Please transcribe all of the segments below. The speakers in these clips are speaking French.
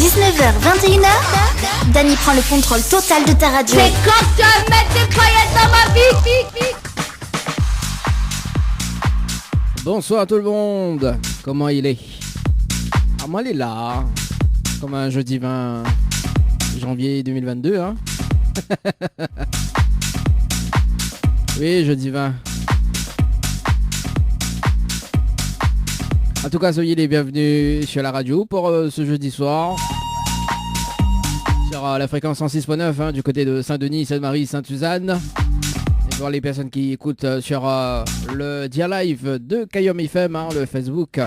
19h, 21h, Dany prend le contrôle total de ta radio. C'est quand tu vas mettre des paillettes dans ma vie. Bonsoir tout le monde. Comment il est? Ah, moi, il est là. Comme un jeudi 20 janvier 2022, hein. Oui, jeudi 20. En tout cas, soyez les bienvenus sur la radio pour ce jeudi soir. Sur la fréquence 106.9 hein, du côté de Saint-Denis, Sainte-Marie, Sainte-Suzanne. Et pour les personnes qui écoutent sur le Dia Live de Kayom FM, hein, le Facebook.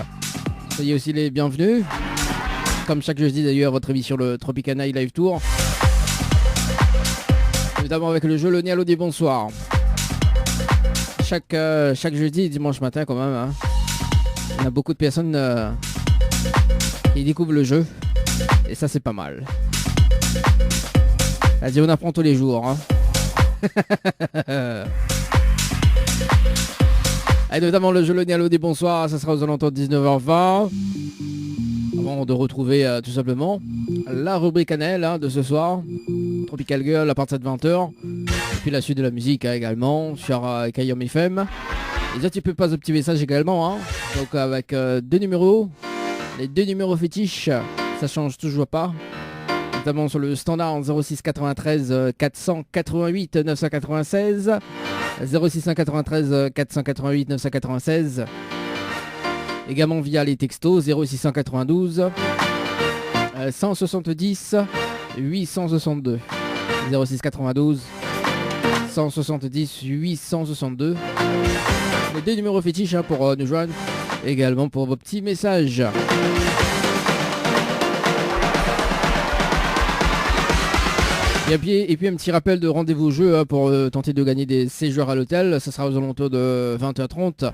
Soyez aussi les bienvenus. Comme chaque jeudi d'ailleurs, votre émission le Tropicana Live Tour. Évidemment avec le jeu Le Nialo des bonsoirs. Chaque jeudi et dimanche matin quand même. Hein. Il y a beaucoup de personnes qui découvrent le jeu. Et ça c'est pas mal. Vas-y, on apprend tous les jours. Hein. Et notamment le jeu Le Nialo des bonsoirs, ça sera aux alentours de 19h20. Avant de retrouver tout simplement la rubrique Annelle hein, de ce soir. Tropical Girl à partir de 20h. Et puis la suite de la musique hein, également sur Kayom FM. Et là tu peux passer un petit message également. Hein. Donc avec deux numéros. Les deux numéros fétiches, ça change toujours pas. Notamment sur le standard 06 93 488 996. 06 93 488 996. Également via les textos 0692 170 862 06 92 170 862. Les deux numéros fétiches hein, pour nous joindre. Également pour vos petits messages. Et puis un petit rappel de rendez-vous jeu hein, pour tenter de gagner des séjours à l'hôtel. Ça sera aux alentours de 20h30.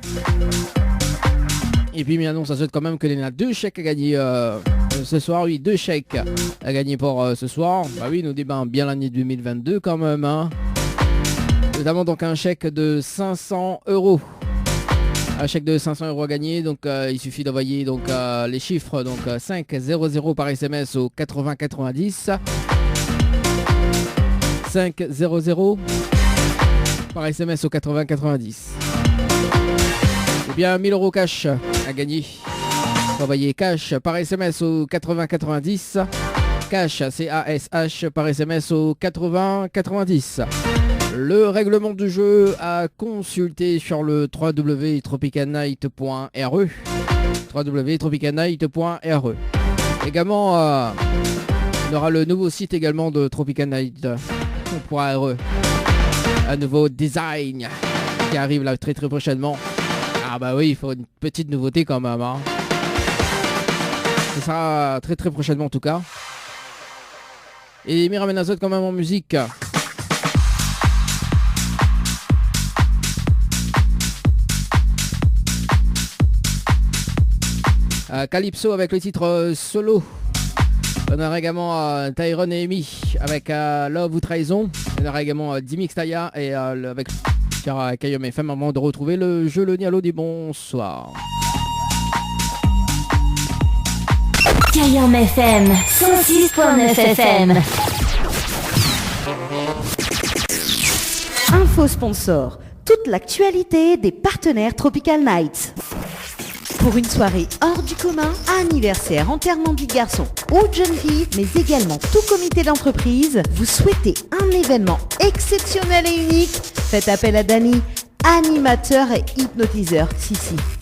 Et puis mais annonce, ça souhaite quand même qu'il y en a deux chèques à gagner ce soir. Oui, deux chèques à gagner pour ce soir. Bah oui, nous débattons bien l'année 2022 quand même. Hein. Notamment donc un chèque de 500 €. Un chèque de 500 € à gagner. Donc il suffit d'envoyer donc les chiffres. Donc 500 par SMS au 80 90. 500 par SMS au 80 90. Et bien 1000 € cash à gagner. Envoyez cash par SMS au 80 90. Cash CASH par SMS au 80 90. Le règlement du jeu à consulter sur le www.tropicanight.re. www.tropicanight.re. Également il y aura le nouveau site également de Tropicanight.re. Un nouveau design qui arrive là très très prochainement. Ah bah oui, il faut une petite nouveauté quand même. Hein. Ce sera très très prochainement en tout cas. Et Miramen Azot quand même en musique. Calypso avec le titre Solo. On aura également Tyron et Amy avec Love ou Trahison. On aura également Dimix Taya et avec Kayom FM avant de retrouver le jeu Le Nialo des bonsoirs. Kayom FM 106.9 FM. Info sponsor. Toute l'actualité des partenaires Tropical Nights. Pour une soirée hors du commun, anniversaire, enterrement de vie de garçon ou de jeune fille, mais également tout comité d'entreprise, vous souhaitez un événement exceptionnel et unique, faites appel à Dany, animateur et hypnotiseur. Si,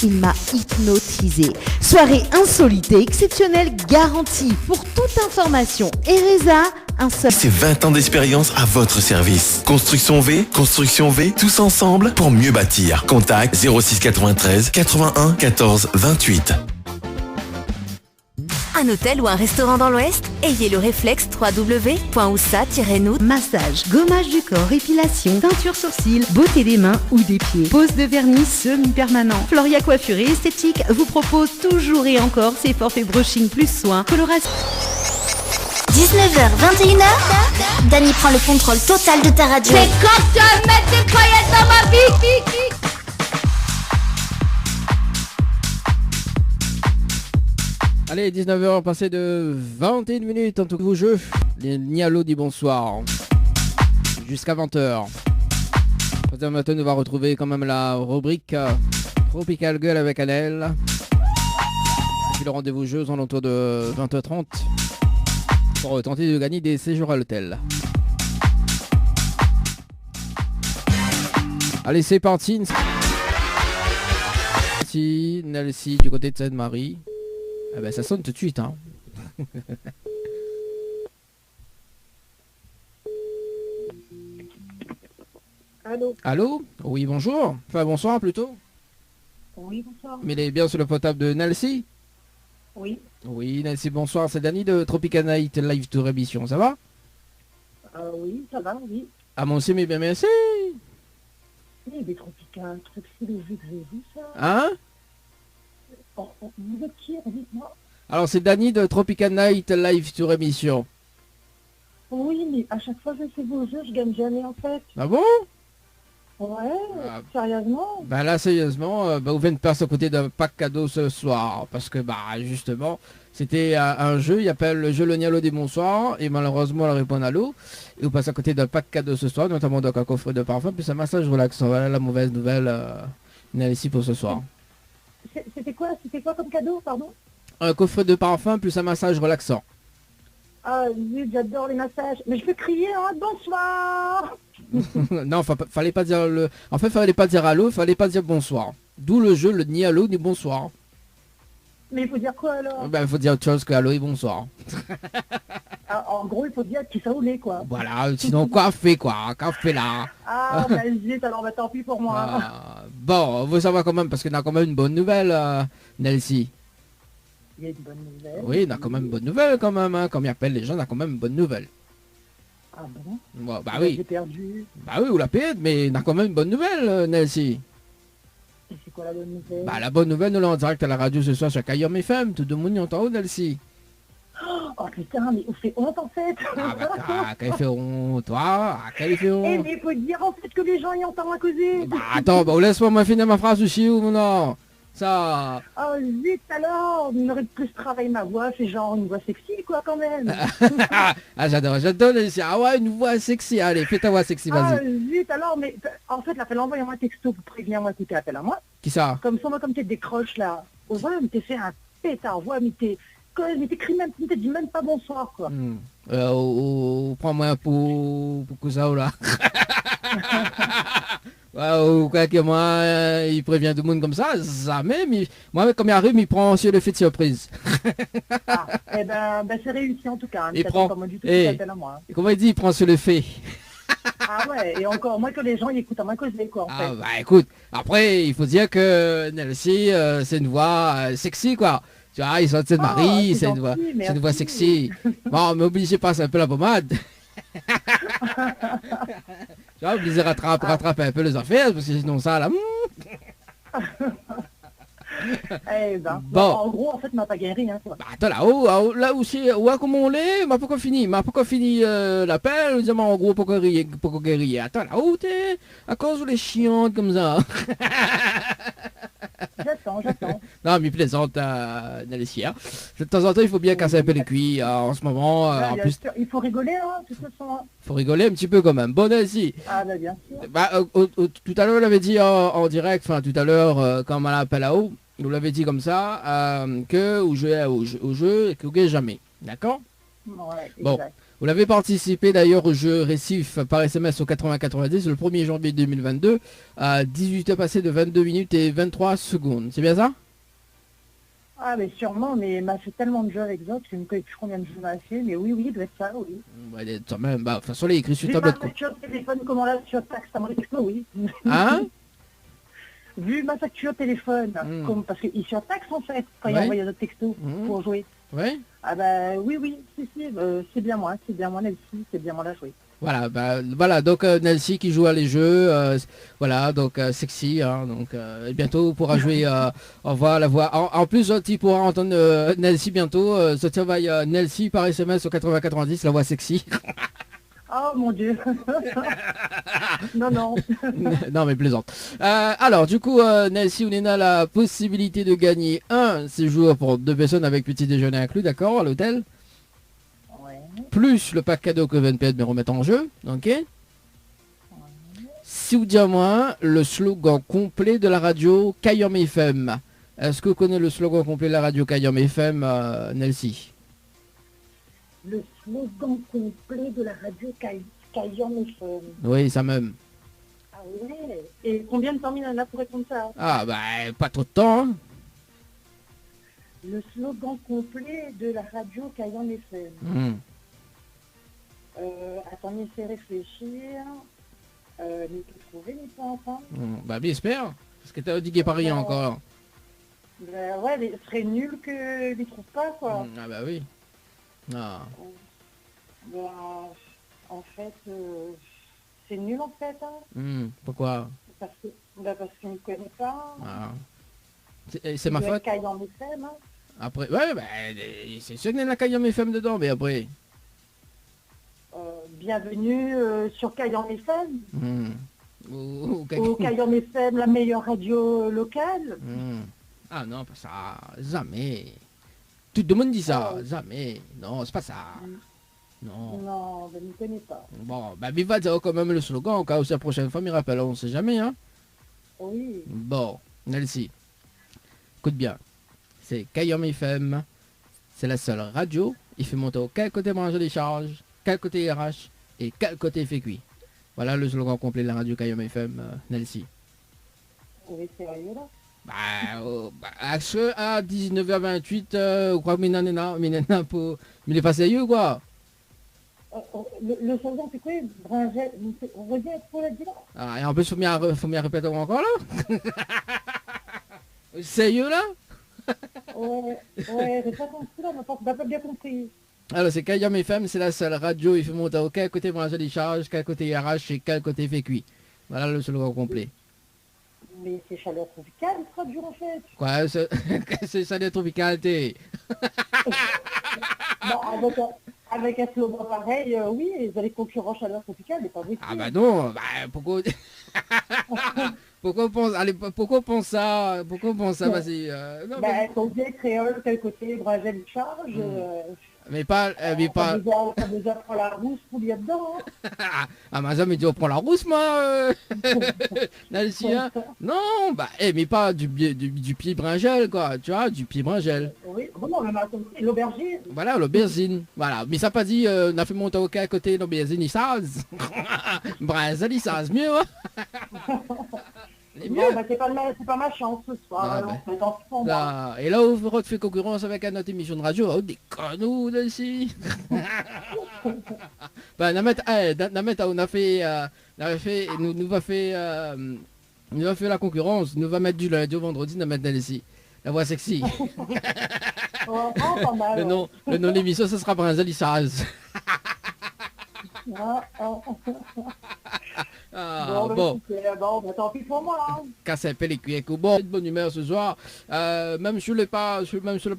il m'a hypnotisé. Soirée insolite et exceptionnelle garantie. Pour toute information, Ereza, un seul... C'est 20 ans d'expérience à votre service. Construction V, tous ensemble pour mieux bâtir. Contact 06 93 81 14 28. Un hôtel ou un restaurant dans l'Ouest? Ayez le réflexe www.oussa-nous. Massage, gommage du corps, épilation, teinture sourcils, beauté des mains ou des pieds, pose de vernis semi-permanent. Floria Coiffure et Esthétique vous propose toujours et encore ses forfaits brushing plus soins, coloration. 19h, 21h, Dany prend le contrôle total de ta radio. C'est quand tu vas mettre des paillettes dans ma vie. Allez, 19h passé de 21 minutes en tout cas, vos jeux. Les Nialo dit bonsoir. Jusqu'à 20h. Maintenant, on va retrouver quand même la rubrique Tropical Girl avec Annelle. Et puis le rendez-vous jeu aux alentours de 20h30 pour tenter de gagner des séjours à l'hôtel. Allez, c'est parti. Nelsie du côté de Sainte-Marie. Ah ben ça sonne tout de suite hein. Allô. Allô. Oui bonjour. Enfin bonsoir plutôt. Oui, bonsoir. Mais il est bien sur le portable de Nelsie. Oui. Oui Nelsie bonsoir. C'est Dany de Tropical Night Live Tour émission. Ça va? Oui, ça va, oui. Ah mon aussi mais bien merci. Oui, des Tropical, truc c'est les jeux que j'ai vu ça. Hein? Vous êtes qui, dites-moi? Alors c'est Dany de Tropical Night Live Tour émission. Oui, mais à chaque fois que je fais vos jeux, je gagne jamais en fait. Ah bon? Ouais, Ah. sérieusement. Ben là sérieusement, vous venez de passer à côté d'un pack cadeau ce soir. Parce que bah justement, c'était un jeu, il appelle le jeu Le Nialo des Bonsoirs. Et malheureusement elle répond à l'eau. Et vous passez à côté d'un pack cadeau ce soir, notamment donc un coffret de parfum, puis un massage relaxant. Voilà la mauvaise nouvelle ici pour ce soir. C'était quoi comme cadeau, pardon? Un coffret de parfum plus un massage relaxant. Ah, zut, j'adore les massages. Mais je peux crier, hein, bonsoir. Non, fallait pas dire le. En fait, fallait pas dire allô, fallait pas dire bonsoir. D'où le jeu le ni allô ni bonsoir. Mais il faut dire quoi alors? Ben, il faut dire autre chose que allô et bonsoir. Ah, en gros, il faut dire qui ça roulait, quoi. Voilà, sinon café quoi, café là. Ah, bah zut, alors bah tant pis pour moi. Bon, vous savez quand même, parce qu'on a quand même une bonne nouvelle, Nelsie. Il y a une bonne nouvelle. Oui, on a quand même une bonne nouvelle quand même, hein. Comme ils appellent les gens, on a quand même une bonne nouvelle. Ah bon? Bon, bah J'ai oui, perdu. bah oui, ou la paix, mais on a quand même une bonne nouvelle, Nelsie. Et c'est quoi la bonne nouvelle? Bah la bonne nouvelle, nous l'avons en direct à la radio ce soir sur Kayom FM, tout le monde y entend, Nelsie. Oh putain, mais on fait honte en fait. Ah bah quel fait honte, toi, quel fait Eh honte. mais il faut dire en fait que les gens y entendent à causer. Bah attends, bah laisse-moi finir ma phrase aussi ou non. Ça... Oh zut alors, on aurait plus travaillé ma voix, c'est genre une voix sexy quoi quand même. Ah j'adore, Nelsie. Ah ouais, une voix sexy, allez, fais ta voix sexy, Ah vas-y. zut alors, mais en fait là, envoie-moi un texto pour prévenir moi écouter appel à moi. Qui ça? Comme ça, moi comme t'es décroche là, au vrai, mais t'es fait un pétard, voix, mais t'écris même, t'es dit même pas bonsoir quoi. Prends-moi un pour que ça ou là. Ouais, ou quoi que moi, il prévient tout le monde comme ça même, moi comme il arrive, il prend sur le fait de surprise. Ah, eh ben c'est réussi en tout cas. Hein, Il t'as prend- pas moi du tout eh. appel à moi. Hein. Et comment il dit, il prend sur le fait. Ah ouais, et encore moins que les gens ils écoutent à moins causer quoi en Ah fait. bah écoute, après il faut dire que Nelsie, c'est une voix sexy quoi. Tu vois, ils sont de Marie, c'est c'est une voix, gentil, c'est une voix merci. sexy. Bon, mais obligé de passer un peu la pommade. Tu vois, obligé de rattraper un peu les affaires, parce que sinon ça là... Eh ben, Bon. en gros en fait m'a pas gagné rien quoi. Bah attends là-haut, là aussi, ouais comment on l'est, m'a pas fini l'appel, disant en gros pourquoi rire, attends là-haut t'es, à cause où les chiantes comme ça. J'attends. Non mais plaisante Nelsie, hein. De temps en temps il faut bien casser un peu les cuits en ce moment, en Bien plus sûr, il faut rigoler hein, de toute façon. Hein. faut rigoler un petit peu quand même, bon Nelsie. Ah bah bien sûr. Bah, tout à l'heure, on l'avait dit en direct, enfin tout à l'heure, quand on l'appelle à haut, on l'avait dit comme ça, que vous jouez au jeu et que vous gagnez jamais. D'accord? Ouais, Bon. exact. Vous l'avez participé d'ailleurs au jeu Récif par SMS au 8090 le 1er janvier 2022 à 18h passées de 22 minutes et 23 secondes. C'est bien ça? Ah mais sûrement, mais il m'a fait tellement de jeux avec Zot, je ne sais plus combien de jeux m'a fait, mais oui, il doit être ça, oui. Ouais, quand même, bah, de toute façon, il est écrit sur Vu tablette ma quoi. facture téléphone, comment là sur taxe, ça me texto, oui. Hein? Vu ma facture téléphone, parce qu'il surtaxe en fait, quand il Ouais. envoie notre texto pour jouer. Ouais? Ah bah oui, si, c'est bien moi Nelsie, c'est bien moi la jouer. Voilà, bah, voilà, donc Nelsie qui joue à les jeux, voilà, donc sexy, hein, donc et bientôt on pourra jouer, on va la voix. En plus, tu pourras entendre Nelsie bientôt, ça va Nelsie par SMS au 8090, la voix sexy. Oh mon Dieu. Non, non. Non mais plaisante. Alors du coup, Nancy, on a la possibilité de gagner un séjour pour 2 personnes avec petit déjeuner inclus, d'accord, à l'hôtel. Ouais. Plus le pack cadeau que VNPS me remettre en jeu, ok. Si vous dites moi le slogan complet de la radio Kayom FM. Est-ce que vous connaissez le slogan complet de la radio Kayom FM, Nancy? Le slogan complet de la radio Kayom FM. Oui, ça même. Ah ouais. Et combien de temps il en a pour répondre ça? Ah bah pas trop de temps. Hein. Le slogan complet de la radio Kayom FM. Attendez, c'est réfléchir. Mais tu trouver, mais pas enfin. Bah j'espère. Parce que t'as dit Paris encore. Ben ouais, ce serait nul que les trouve pas, quoi. Ah bah oui. Ah. Ben, en fait, c'est nul en fait. Hein. Pourquoi? Parce qu'il ne connaît pas. Ah. C'est ma faute. Kayom FM. Hein. Après, ouais, bah, c'est sûr qu'il y a la Kayom FM dedans, mais après. Bienvenue sur Kayom FM. Ou Au Kayom FM, la meilleure radio locale. Ah non, pas ça, jamais. Tout le monde dit ça, jamais. Non, c'est pas ça. Non. Non, je ne connais pas. Bon, bah il va dire quand même le slogan, au cas où c'est la prochaine fois, il rappelle, on sait jamais, hein. Oui. Bon, Nancy, écoute bien. C'est Kayom FM, c'est la seule radio. Il fait monter au quel côté brancher les charges, quel côté RH et quel côté fait cuit. Voilà le slogan complet de la radio Kayom FM, Nancy. Oui, sérieux là? À 19h28, je crois que Minana pour... Mais il est pas sérieux, quoi. Le slogan, c'est quoi? Bringel, on revient pour la dire. Ah, et en plus, faut m'y répéter encore, là. Sérieux, là? Ouais, j'ai pas compris, là, on n'a pas bien compris. Alors, c'est Kayom FM, c'est la seule radio, il fait monter au quel côté brancher les charges, quel côté RH et quel côté fait cuit. Voilà le slogan complet. Mais c'est chaleur tropicale, ce sera dur en fait. Quoi, c'est chaleur tropicale, t'es. Avec un slogan pareil, oui, ils allaient concurrent chaleur tropicale, mais pas vrai. Ah bah non, bah pourquoi... pourquoi on pense ça? Pourquoi on pense ça? Vas-y. Non, bah, ton vieil créole, tel côté, Bringel charge. Mais pas... T'as déjà prend la rousse pour lui dedans. Hein. Ah, mais ça, mais tu reprends la rousse, moi Nancy, hein. Non, bah, mais pas du pied Bringel, quoi, tu vois, du pied Bringel. Oui, bon, on a compris, l'aubergine. Voilà, l'aubergine, voilà. Mais ça pas dit, on a fait monter au cas à côté, l'aubergine, il s'ase. Bringel, il s'ase mieux, hein. Non, bah, c'est pas ma chance ce soir. Et là, on refait concurrence avec notre émission de radio. Oh, des conneaux d'ici. Bah, on a fait, nous va faire la concurrence. Nous va mettre du lundi au vendredi, nous mettre ici. La voix sexy. Pas mal, le nom de l'émission, ce sera Brinzel Issaz. Bon, bah, tant pis pour moi. Hein. Casse les cuillères. Bon, de bonne humeur ce soir. Même si je l'ai pas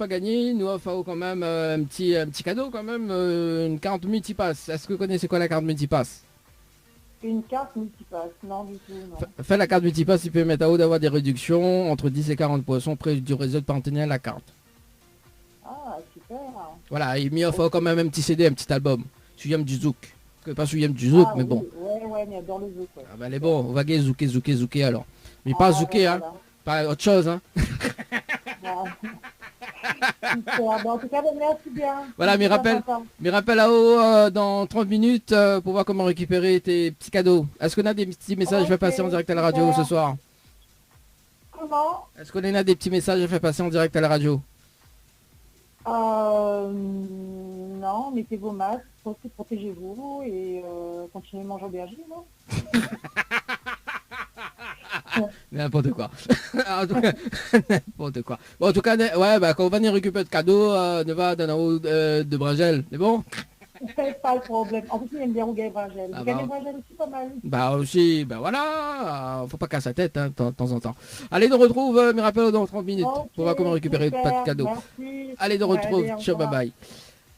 gagné, nous offrons quand même un petit cadeau quand même, une carte multipass. Est-ce que vous connaissez quoi la carte multipass? Une carte multipass, non du tout, non. Fais la carte multipass, tu peux mettre à haut d'avoir des réductions entre 10 et 40% près du réseau de partenaires à la carte. Ah, super. Voilà, il m'y offre quand même un petit CD, un petit album. Suivant du zouk. Pas suivant du zouk, mais bon. Ouais, mais dans le zouk. Ouais. Ah bah elle est bon, on va gagner zouker alors. Mais pas zouker, hein. Pas autre chose, hein. En tout cas, merci bien. Voilà, mes rappels là-haut dans 30 minutes pour voir comment récupérer tes petits cadeaux. Est-ce qu'on a des petits messages à faire passer en direct à la radio ce soir? Comment? Est-ce qu'on a des petits messages à faire passer en direct à la radio? Non, mettez vos masques, protégez-vous et continuez à manger aubergine, non? N'importe quoi. En tout cas, n'importe quoi. Bon, en tout cas, ouais, bah, quand on va venir récupérer de cadeaux, ne va dans la haut de Bringel, c'est bon? C'est pas le problème. En plus, il aime bien Rougail Bringel. Ah, Rougail Bringel aussi, pas mal. Bah aussi, bah voilà, faut pas casser la tête, hein, de temps en temps. Allez, on retrouve, mes rappels dans 30 minutes, pour voir comment récupérer pas de cadeaux. Merci. Allez, on retrouve, ciao, bye bye.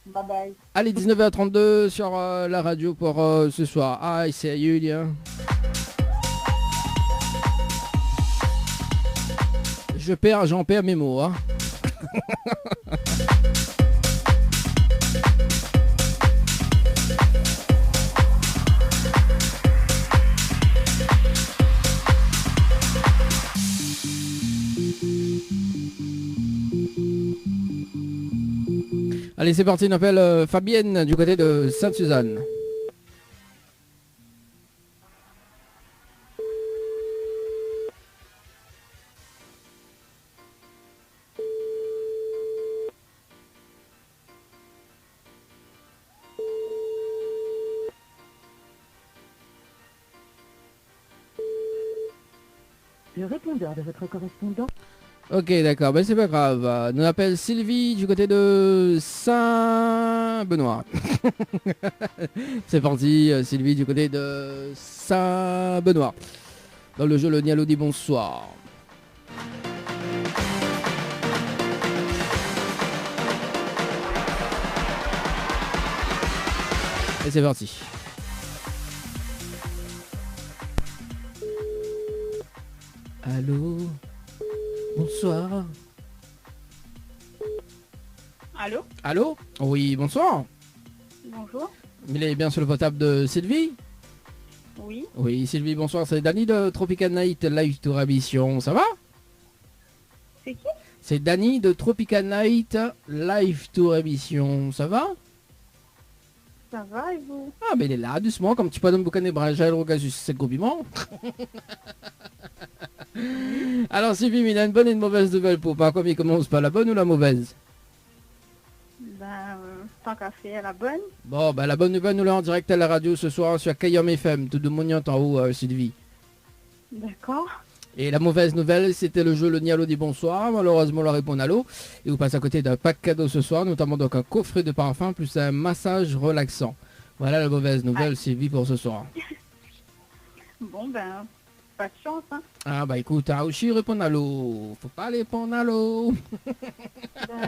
Bye bye. Allez, 19h32 sur la radio pour ce soir. Ah, c'est Julien. J'en perds mes mots. Hein. Allez, c'est parti, on appelle Fabienne du côté de Sainte-Suzanne. Le répondeur de votre correspondant. Ok, d'accord, ben c'est pas grave. On appelle Sylvie du côté de Saint-Benoît. C'est parti, Sylvie du côté de Saint-Benoît. Dans le jeu, le Nialo dit bonsoir. Et c'est parti. Allô? Bonsoir. Allô? Allô? Oui, bonsoir. Bonjour. Il est bien sur le portable de Sylvie? Oui. Oui, Sylvie, bonsoir. C'est Dany de Tropical Night Live Tour Émission. Ça va? C'est qui? C'est Dany de Tropical Night Live Tour Émission. Ça va? Ça va et vous? Ah, mais il est là, doucement, comme tu peux me boucaner brajal, regazus, c'est le compliment. Alors, Sylvie, il a une bonne et une mauvaise nouvelle pour pas comme il commence par la bonne ou la mauvaise? Ben, tant qu'à faire la bonne. Bon, bah la bonne nouvelle, nous l'avons en direct à la radio ce soir sur Kayam FM, tout de Mognant en haut, Sylvie. D'accord. Et la mauvaise nouvelle, c'était le jeu Le Nialo dit bonsoir. Malheureusement, on leur répond allô. Et vous passez à côté d'un pack cadeau ce soir, notamment donc un coffret de parfum plus un massage relaxant. Voilà la mauvaise nouvelle, Sylvie, pour ce soir. Bon, ben, pas de chance, hein. Ah bah écoute, à Oshi répond allô. Faut pas répondre allô. Ben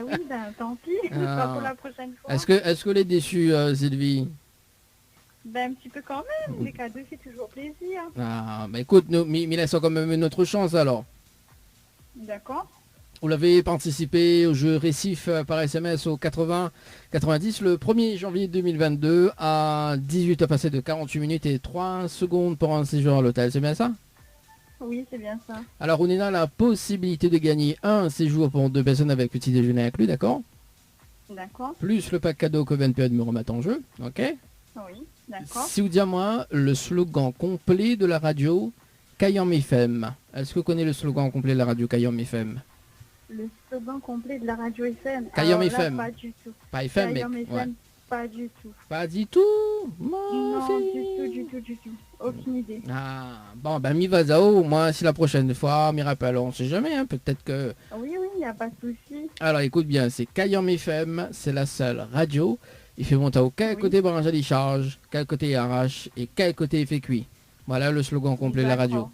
oui, ben tant pis. Ah. Pas pour la prochaine fois. Est-ce que les déçus, Sylvie? Ben un petit peu quand même. Les cadeaux, c'est toujours plaisir. Ah bah écoute, nous, mais laisse quand même une autre chance alors. D'accord. Vous l'avez participé au jeu Récif par SMS au 80-90 le 1er janvier 2022 à 18 à passer de 48 minutes et 3 secondes pour un séjour à l'hôtel. C'est bien ça? Oui, c'est bien ça. Alors on a la possibilité de gagner un séjour pour 2 personnes avec petit déjeuner inclus, d'accord? D'accord. Plus le pack cadeau que VNPE me remettre en jeu, ok? Oui, d'accord. Si vous dites à moi le slogan complet de la radio Kayam FM. Est-ce que vous connaissez le slogan complet de la radio Kayam FM? Le slogan complet de la radio FM. Kayam Alors là, FM. pas du tout. Pas FM, mais Kayam FM, ouais. pas du tout. Pas du tout. Non, fille. du tout. Aucune idée. Ah, bon, ben, mi vasao, moi, si la prochaine fois, mi rappelle, on sait jamais, hein, peut-être que... Oui, il n'y a pas de souci. Alors, écoute bien, c'est Kayam FM, c'est la seule radio. Il fait monter au quel côté branche à charge, quel côté arrache et quel côté fait cuit. Voilà le slogan complet de la radio. D'accord.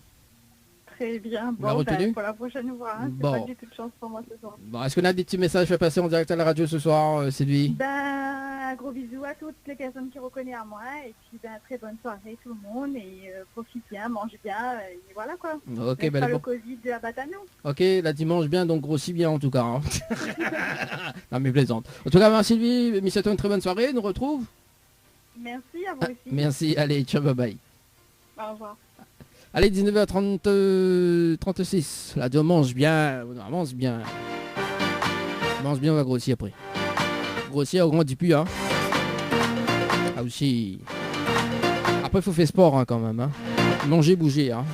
Très bien. Vous l'avez Bon, retenu? pour la prochaine fois, hein, Bon. c'est pas du tout de chance pour moi ce soir. Bon, est-ce qu'on a des petits messages à passer en direct à la radio ce soir, Sylvie? Ben, un gros bisou à toutes les personnes qui reconnaissent à moi. Et puis, ben, très bonne soirée tout le monde. Et profite bien, mange bien. Et voilà quoi. Ok, Laisse ben, pas le bon. Covid de abattre à nous. Ok, la dimanche bien, donc grossit bien en tout cas. Hein. Non mais plaisante. En tout cas, ben, Sylvie, me souhaite une très bonne soirée, nous retrouve. Merci à vous aussi. Merci, allez, ciao, bye bye. Au revoir. Allez, 19h36, la on mange bien, on mange bien. On mange bien, on va grossir après. Grossir, on grandit plus, hein. Ah aussi. Après, il faut faire sport, hein, quand même, hein. Manger, bouger, hein.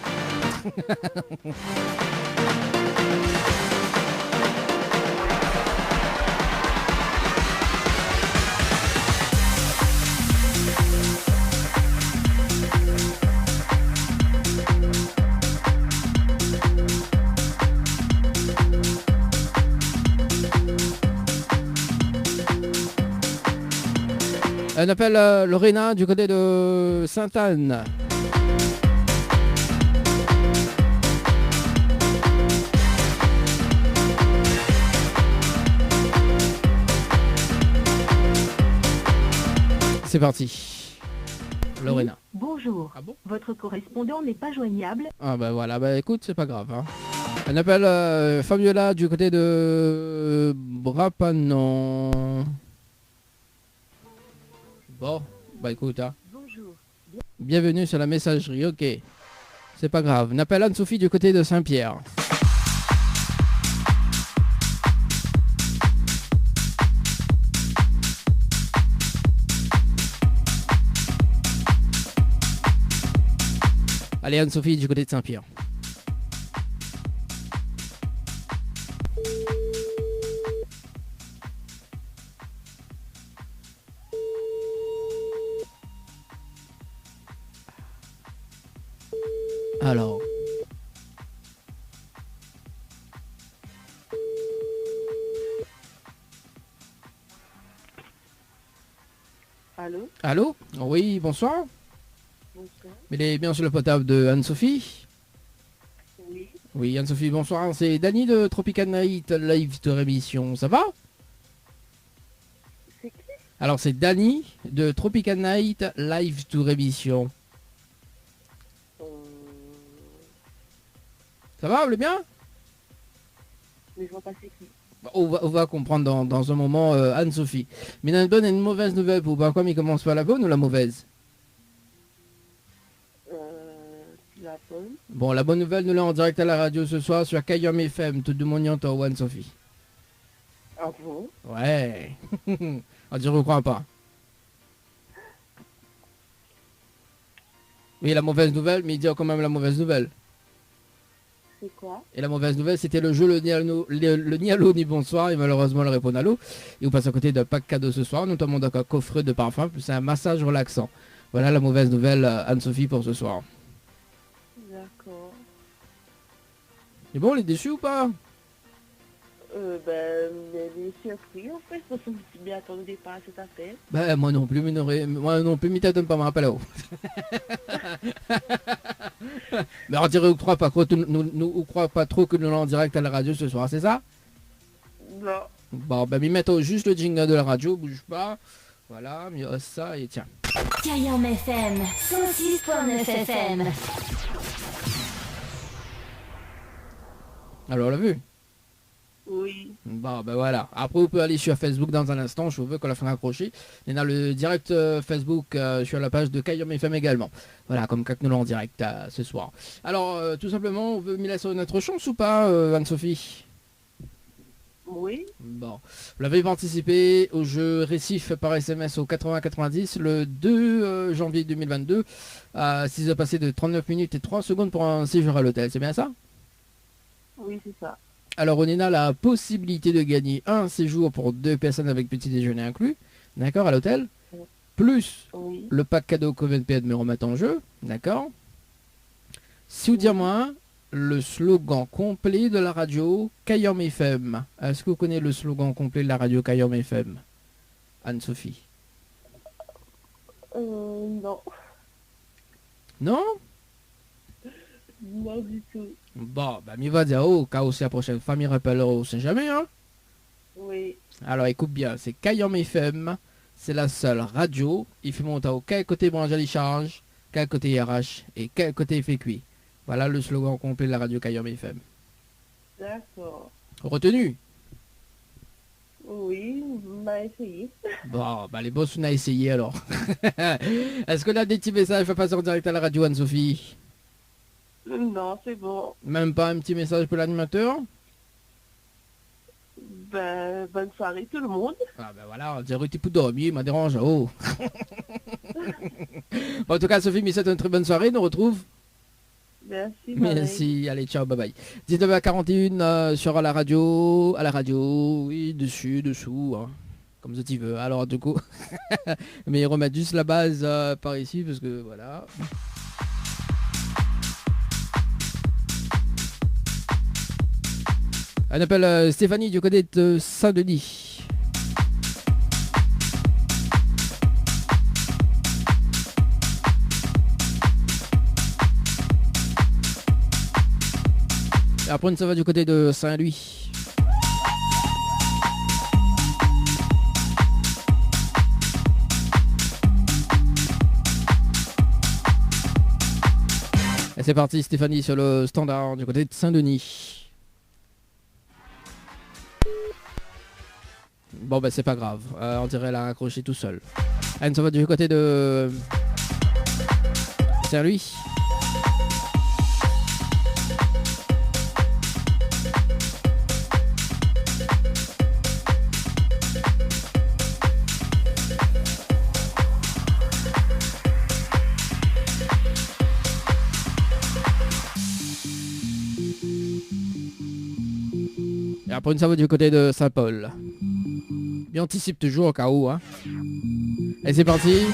On appelle Lorena du côté de Sainte-Anne. C'est parti. Lorena. Bonjour. Ah bon? Votre correspondant n'est pas joignable. Ah bah voilà, bah écoute, c'est pas grave. Hein. On appelle Fabiola du côté de Brapanon. Bon, bah écoute, hein. Bonjour. Bienvenue sur la messagerie, ok. C'est pas grave. On appelle Anne-Sophie du côté de Saint-Pierre. Allez Anne-Sophie du côté de Saint-Pierre. Alors. Allô? Allô? Oui, bonsoir. Bonsoir. Il est bien sur le potable de Anne-Sophie. Oui. Oui, Anne-Sophie, bonsoir. C'est Dany de Tropical Night Live de Rémission. Ça va? C'est qui? Alors, c'est Dany de Tropical Night Live to Rémission. Ça va, vous allez bien? Mais je vois pas c'est qui. On va comprendre dans un moment, Anne-Sophie. Mais il y a une bonne et une mauvaise nouvelle pour vous. Comme il commence par la bonne ou la mauvaise? La bonne. Bon, la bonne nouvelle, nous l'avons en direct à la radio ce soir sur Kayom FM. Tout le monde y entend, Anne-Sophie. Ah bon? Ouais. On dirait qu'on croit pas. Oui, la mauvaise nouvelle, mais il dit quand même la mauvaise nouvelle. C'est quoi? Et la mauvaise nouvelle, c'était le jeu le ni allô ni bonsoir, et malheureusement le répond allô. Et vous passez à côté d'un pack cadeau ce soir, notamment d'un coffret de parfum, plus un massage relaxant. Voilà la mauvaise nouvelle, Anne-Sophie, pour ce soir. D'accord. Et bon, on est déçu ou pas? Ben, mais surpris en fait, parce que je me suis bien attendu pas à cet appel. Ben, moi non plus, mais t'attends pas, m'appelle là-haut. Mais on dirait, on croit pas trop que nous l'avons en direct à la radio ce soir, c'est ça? Non. Bon, ben, mais mettons juste le jingle de la radio, bouge pas. Voilà, mieux ça, et tiens. Kayom FM, 106.9 FM. Alors, on l'a vu? Oui. Bon, ben voilà. Après, vous pouvez aller sur Facebook dans un instant. Je veux qu'on la fasse accrocher. Il y en a le direct Facebook sur la page de Kayom FM également. Voilà, comme quand nous l'avons en direct ce soir. Alors, tout simplement, on veut me laisser notre chance ou pas, Anne-Sophie? Oui. Bon. Vous l'avez participé au jeu Récif par SMS au 80-90 le 2 janvier 2022. 6 heures passées de 39 minutes et 3 secondes pour un séjour à l'hôtel. C'est bien ça? Oui, c'est ça. Alors, on a la possibilité de gagner un séjour pour 2 personnes avec petit déjeuner inclus, d'accord, à l'hôtel, plus le pack cadeau CovenPay me remettre en jeu, d'accord. Si vous dites moi le slogan complet de la radio Kayom FM. Est-ce que vous connaissez le slogan complet de la radio Kayom FM, Anne-Sophie? Non. Non? Non du tout. Bon, bah, il va dire, oh, quand aussi la prochaine fois, il rappelle, on sait jamais, hein? Oui. Alors, écoute bien, c'est Kayom FM, c'est la seule radio, il fait monter au quel côté branche à charge, quel côté RH et quel côté fait cuit. Voilà le slogan complet de la radio Kayom FM. D'accord. Retenu? Oui, on a essayé. Bon, bah les boss, on a essayé alors. Est-ce qu'on a des petits messages à passer en direct à la radio, Anne-Sophie? Non, c'est bon. Même pas un petit message pour l'animateur? Ben, bonne soirée tout le monde. Ah ben voilà, on dirait pour dormir, il m'a dérangé. Oh. Bon, en tout cas, Sophie, mais c'est une très bonne soirée, nous retrouve. Merci. Merci, allez, ciao, bye bye. 19h41 sur la radio, oui, dessus, dessous, hein, comme ça tu veux. Alors du coup, mais remettre juste la base par ici, parce que voilà. On appelle Stéphanie du côté de Saint-Denis. Et après, ça va du côté de Saint-Louis. c'est parti Stéphanie sur le standard du côté de Saint-Denis. Bon bah c'est pas grave, on dirait elle a accroché tout seul. Allez, ça va du côté de Saint-Louis. Et après une ça va du côté de Saint-Paul. Bien anticipe toujours au cas où. Hein. Et c'est parti.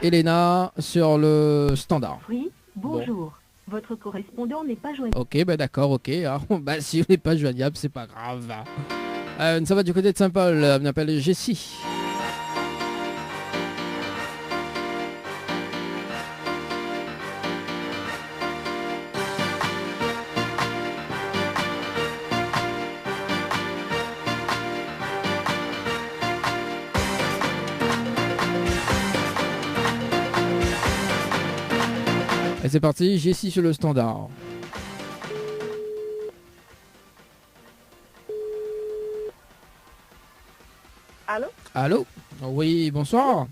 Elena sur le standard. Oui, bonjour. Bon. Votre correspondant n'est pas joignable. Ok, bah d'accord, ok. Alors, bah si on n'est pas joignable, c'est pas grave. Ça va du côté de Saint-Paul. On m'appelle Jessie. Et c'est parti, Jessie sur le standard. Allô? Allô? Oui, bonsoir.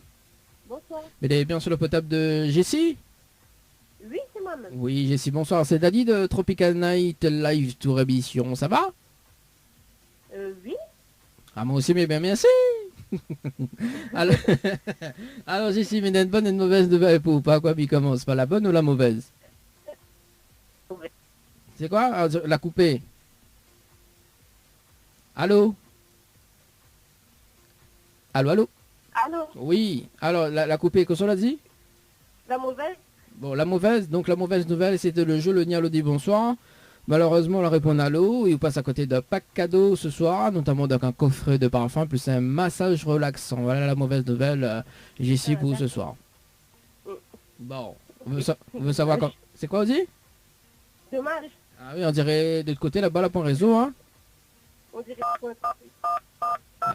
Bonsoir. Vous êtes bien sur le potable de Jessie? Oui, c'est moi-même. Oui, Jessie, bonsoir. C'est Dani de Tropical Night Live Tour Émission. Ça va? Oui. Ah, moi aussi, mais bien merci. alors, alors Jessie, mais une bonne et une mauvaise nouvelle pour pas quoi, puis commence pas la bonne ou la mauvaise? C'est quoi? Ah, la coupée. Allô? Allô, allô? Allô? Oui, alors la coupée, qu'est-ce qu'on a dit? La mauvaise? Bon, la mauvaise, donc la mauvaise nouvelle, c'était le jeu Le Nialo dit bonsoir. Malheureusement, on leur répond à l'eau et on passe à côté d'un pack cadeau ce soir, notamment avec un coffret de parfum plus un massage relaxant. Voilà la mauvaise nouvelle, Jessie, pour ce soir. Bon, on veut savoir quand... C'est quoi, on dit? Dommage. Ah oui, on dirait de l'autre côté, là-bas, là, point réseau, hein? On dirait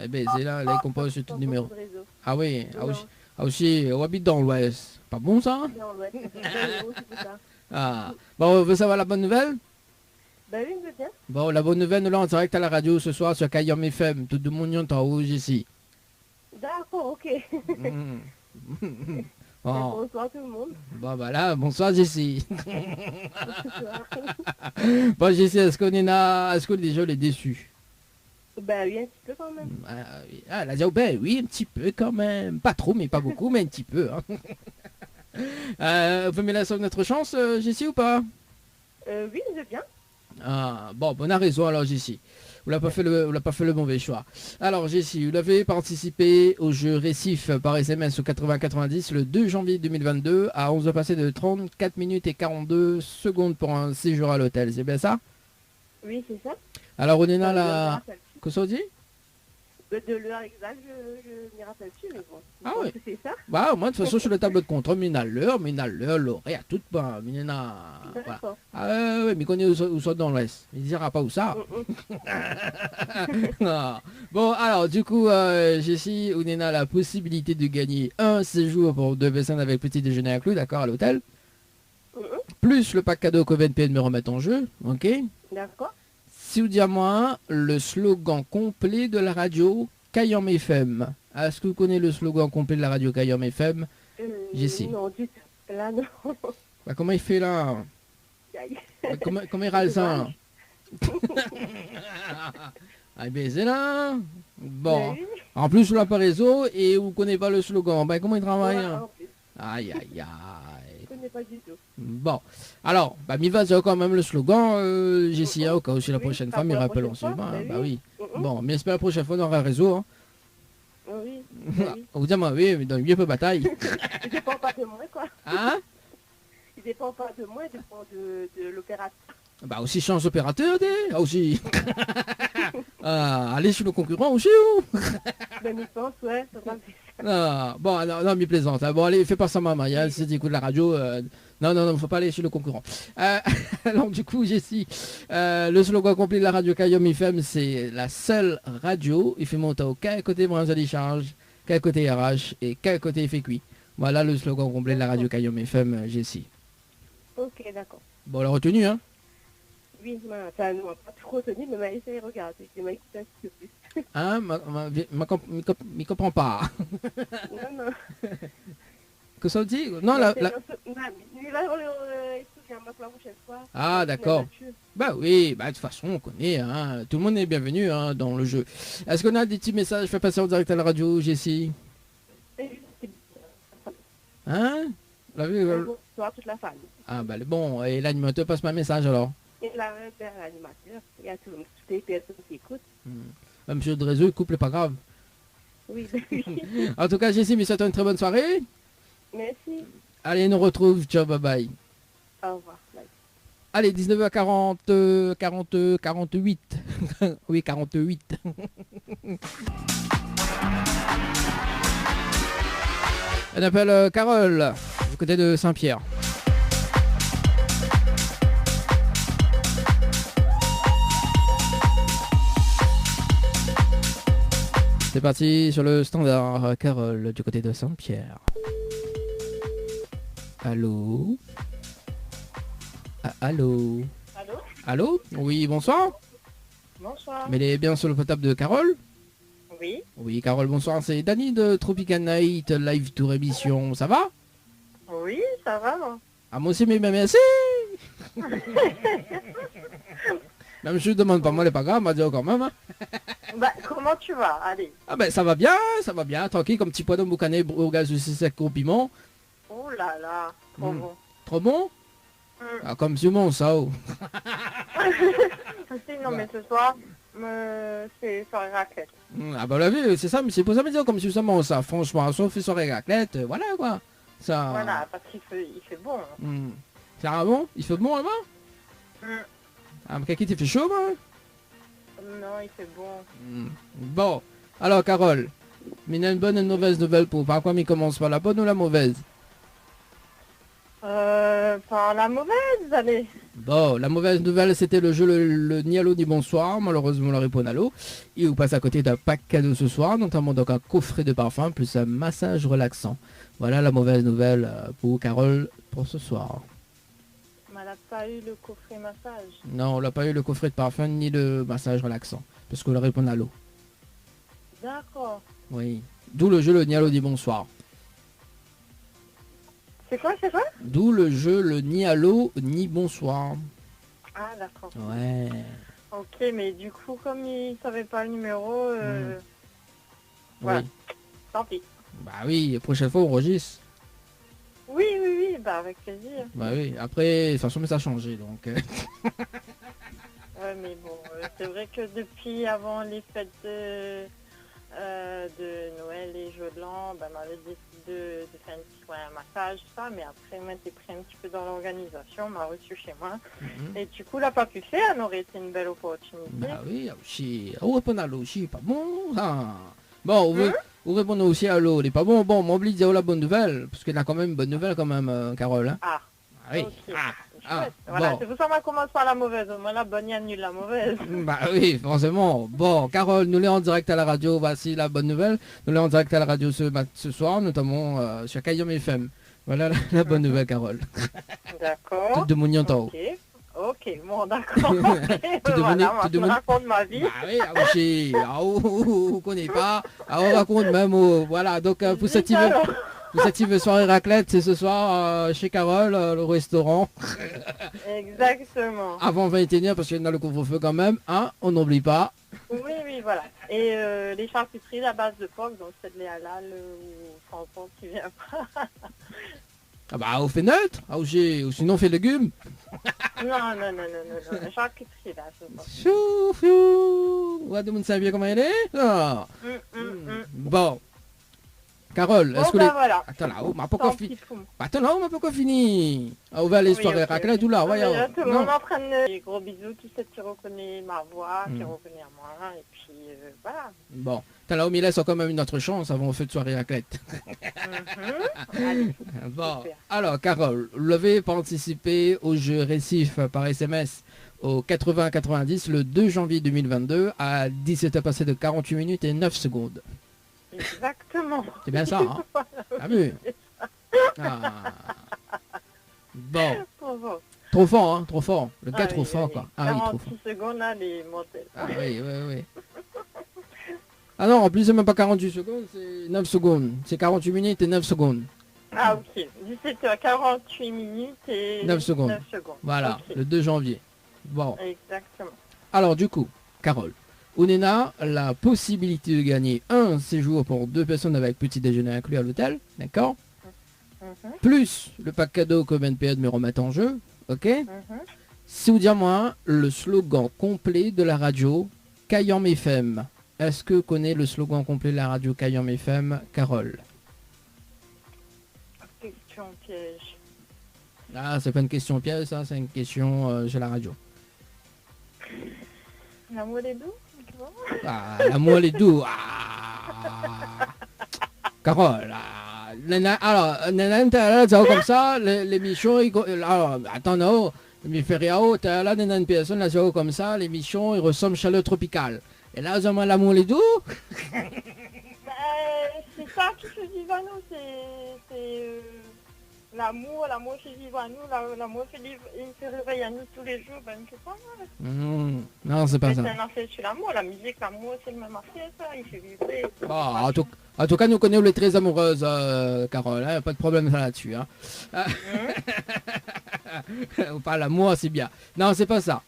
Eh ben, c'est là, là, il compose sur tout le numéro. réseau. Ah oui, ah aussi, on habite dans l'ouest. Pas bon, ça? Non, ouais, c'est ça. Ah, bon, on veut savoir la bonne nouvelle? Ben oui, je veux bien. Bon, la bonne nouvelle, nous là, en direct à la radio ce soir sur Kayam FM. Tout le monde est en haut, Jessie. D'accord, ok. Oh. Bonsoir tout le monde. Bon, bah là, bonsoir, Jessie. Bon, Jessie, est-ce qu'on est là? Est-ce que déjà on est déçu? Ben oui, un petit peu quand même. Ah, elle a dit, oh, ben oui, un petit peu quand même. Pas trop, mais pas beaucoup, mais un petit peu. Hein. Vous pouvez me laisser notre chance, Jessie, ou pas? Oui, je veux bien. Ah, bon, on a raison alors, Jessie. Vous n'avez pas fait le mauvais choix. Alors, Jessie, vous avez participé au jeu Récif par SMS au 80-90 le 2 janvier 2022 à 11h passé de 34 minutes et 42 secondes pour un séjour à l'hôtel. C'est bien ça? Oui, c'est ça. Alors, on est là, la... Qu'est-ce qu'on dit? De l'heure exacte, je m'y rappelle plus, mais bon. Ah oui. C'est ça? Bah, moi, de toute façon, sur le tableau de contrôle, mais il y a l'heure, l'horaire, tout pas. Mais il y en a... Voilà. Ah oui, mais qu'on est où soit dans l'Ouest. Il ne dira pas où ça. Ah. Bon, alors, du coup, Jessie, on a la possibilité de gagner un séjour pour 2 personnes avec petit déjeuner inclus, d'accord, à l'hôtel. Plus le pack cadeau qu'OVNP me remettre en jeu, ok? D'accord. Si vous dites à moi le slogan complet de la radio Kayam FM. Est-ce que vous connaissez le slogan complet de la radio Kayam FM? Jessie. Non, du tout. Là, non. Bah, comment il fait là? Bah, comment il râle ça? Ah ben c'est là. Bon. En plus, vous l'avez pas réseau et vous ne connaissez pas le slogan. Ben comment il travaille? Aïe aïe aïe. Je connais pas du tout. Bon, alors, bah, m'y va quand même le slogan, Jessie, au cas où si la prochaine fois, m'y rappelons suivant. Bah oui. Bon, mais j'espère la prochaine fois, on aura un réseau. Hein. Oui. On vous dit, moi, oui, mais dans une vieux peu bataille. Il dépend pas de moi, quoi. Hein? Il dépend pas de moi, il dépend de l'opérateur. Bah aussi change d'opérateur, aussi. Allez chez le concurrent aussi, ou? Ben, il pense, ouais, ça va. Ah, bon, non, mais plaisante. Bon, allez, fais pas ça, maman. Si tu écoutes la radio, non, faut pas aller chez le concurrent. Alors, du coup, Jessie, le slogan complet de la radio Kayam FM, c'est la seule radio. Il fait monter au qu'à côté branche à charge, qu'à côté RH et qu'à côté effet cuit. Voilà le slogan complet de la radio Kayam FM, Jessie. Ok, d'accord. Bon, la retenue, hein. Oui, enfin, non, pas trop retenu, mais m'a essayé de regarder. Je m'a écouté un petit peu plus. Hein, m'y comprends pas. Non, non. Que ça dit? Non, la... Il va la prochaine fois. Ah, d'accord. Bah oui, bah de toute façon, on connaît, hein. Tout le monde est bienvenu hein, dans le jeu. Est-ce qu'on a des petits messages fait passer en direct à la radio, Jessie? Hein? Bonsoir, toute la famille. Ah, bah bon, et l'animateur passe ma message alors. Et l'animateur, il y a toutes les personnes qui écoutent. Monsieur Drezeux, il couple, pas grave. Oui, oui. En tout cas, Jessie, mais ça une très bonne soirée. Merci. Allez, nous retrouve. Ciao, bye bye. Au revoir. Bye. Allez, 19h40, 48. Oui, 48. On appelle Carole, du côté de Saint-Pierre. C'est parti sur le standard, Carole, du côté de Saint-Pierre. Allô? Allô? Allô? Allô? Oui, bonsoir. Bonsoir. Mais elle est bien sur le potable de Carole? Oui. Oui, Carole, bonsoir. C'est Dany de Tropical Night, live tour émission. Ça va? Oui, ça va, non? Ah, moi aussi, mais merci. Même je ne demande pas, moi, elle est pas grave, m'a dit quand même. Hein. Bah, comment tu vas? Allez. Ah ben, ça va bien, tranquille, comme petit pois de boucané, au gaz aussi sec au piment. Oh là là, trop bon. Trop bon? Ah, comme Simon, ça. Oh. Non, mais ce soir, c'est soirée raclette. Ah bah la vie, c'est ça, mais c'est pour ça me dire comme Simon, ça. Franchement, sauf soirée raclette, voilà quoi. Ça... Voilà, parce qu'il fait bon. C'est bon? Il fait bon là-bas? Ah, mais quelqu'un fait chaud, moi? Non, il fait bon. Bon, alors Carole, mais il y a une bonne et une mauvaise nouvelle pour. Par quoi il commence par la bonne ou la mauvaise? Par la mauvaise, allez. Bon, la mauvaise nouvelle, c'était le jeu le Nialo dit bonsoir. Malheureusement, le répond Nalo. Il vous passe à côté d'un pack cadeau ce soir, notamment donc un coffret de parfum plus un massage relaxant. Voilà la mauvaise nouvelle pour Carole pour ce soir. Mais elle n'a pas eu le coffret massage. Non, on n'a pas eu le coffret de parfum ni le massage relaxant, parce qu'on le répond Nalo. D'accord. Oui. D'où le jeu le Nialo dit bonsoir. C'est quoi? D'où le jeu le ni allô ni bonsoir. Ah, d'accord. Ouais. Ok, mais du coup, comme il savait pas le numéro, voilà. Oui. Tant pis. Bah oui, la prochaine fois on enregistre. Oui, bah avec plaisir. Bah oui, après, de toute façon, mais ça a changé, donc... Ouais, mais bon, c'est vrai que depuis avant les fêtes de Noël et Jeux de l'An, bah, m'avait décidé de faire un petit massage, ça, mais après, moi, t'es pris un petit peu dans l'organisation, m'a reçu chez moi. Et du coup, l'a pas pu faire, ça aurait été une belle opportunité. Bah oui, aussi, on répond à l'eau aussi, pas bon, ça. Bon, on répond aussi à l'eau, il est pas bon, bon, m'oublie de dire la bonne nouvelle, parce qu'il y a quand même une bonne nouvelle quand même, Carole. Hein. Ah, oui. Okay. Voilà, bon. C'est pour ça qu'on commence par la mauvaise, au moins la bonne, il annule la mauvaise. Bah oui, forcément. Bon, Carole, nous l'est en direct à la radio, voici la bonne nouvelle. Nous l'est en direct à la radio ce soir, notamment sur Kayom FM. Voilà la bonne nouvelle, Carole. D'accord. Tout de mon yantao. Ok, bon, d'accord. Voilà, moi, je raconte ma vie. Bah oui, aussi. On connaît pas. On raconte même, voilà, donc pour cette soirée raclette, c'est ce soir chez Carole, le restaurant. Exactement. Avant 21h, parce qu'il y a le couvre-feu quand même, hein, on n'oublie pas. Oui, voilà. Et les charcuteries à base de porc, donc c'est de les halal ou sans porc qui vient pas. Ah bah, on fait neutre, ou sinon on fait légumes. Non, la charcuterie là, je sais pas. Chou, ouais, tout le monde sait bien comment elle est. Ah. Bon. Carole, est-ce que voilà. Attends là, on m'a pas encore fini. Attends là, on m'a pas encore fini. On va aller soirée raclette tout là, ouais. Tout le monde en train de gros bisous, tout ce qui reconnaît ma voix, qui reconnaît à moi, et puis voilà. Bon, attends là, on me laisse quand même une autre chance avant on fait de soirée raclette. Allez, bon, super. Alors Carole, vous l'avez participé au jeu Récif par SMS au 80-90 le 2 janvier 2022 à 17h passé de 48 minutes et 9 secondes. Exactement. C'est bien ça, hein? Ah oui. Ah. Bon. trop fort, hein, trop fort. Le gars Ah trop oui, fort, oui. quoi. Ah oui, trop fort. 46 secondes, là, les mortels. Ah oui, oui, oui. Ah non, en plus, c'est même pas 48 secondes, c'est 9 secondes. C'est 48 minutes et 9 secondes. Ah, ok. 17h48 minutes et 9 secondes. 9 secondes. Voilà, Ok. le 2 janvier. Bon. Exactement. Alors, du coup, Carole, Ounena a la possibilité de gagner un séjour pour 2 personnes avec petit déjeuner inclus à l'hôtel, d'accord? Plus le pack cadeau que BNPA me remettre en jeu, ok? Si vous dites moi le slogan complet de la radio Kayam FM. Est-ce que vous connaissez le slogan complet de la radio Kayam FM, Carole? Question piège. Ah, c'est pas une question piège, ça, c'est une question chez la radio. L'amour est doux, tu vois? Ah, l'amour est doux. Ah. Carole, alors, Nana, comme ça, l'émission, alors, attends, non, mais Ferriao, t'as là, Nana, une personne, là, comme ça, l'émission, il ressemble chaleur tropicale. Et là, l'amour est doux. C'est ça qui se vit à nous, c'est l'amour fait vivre à nous, l'amour il fait réveiller à nous tous les jours, ben c'est pas mal. Non, c'est pas ça. C'est un affaire sur l'amour, la musique, l'amour, c'est le même affaire, ça, il fait vibrer. Bon, en tout cas, nous connaissons les très amoureuses, Carole, hein, pas de problème là-dessus. Hein. On parle l'amour, c'est bien. Non, c'est pas ça.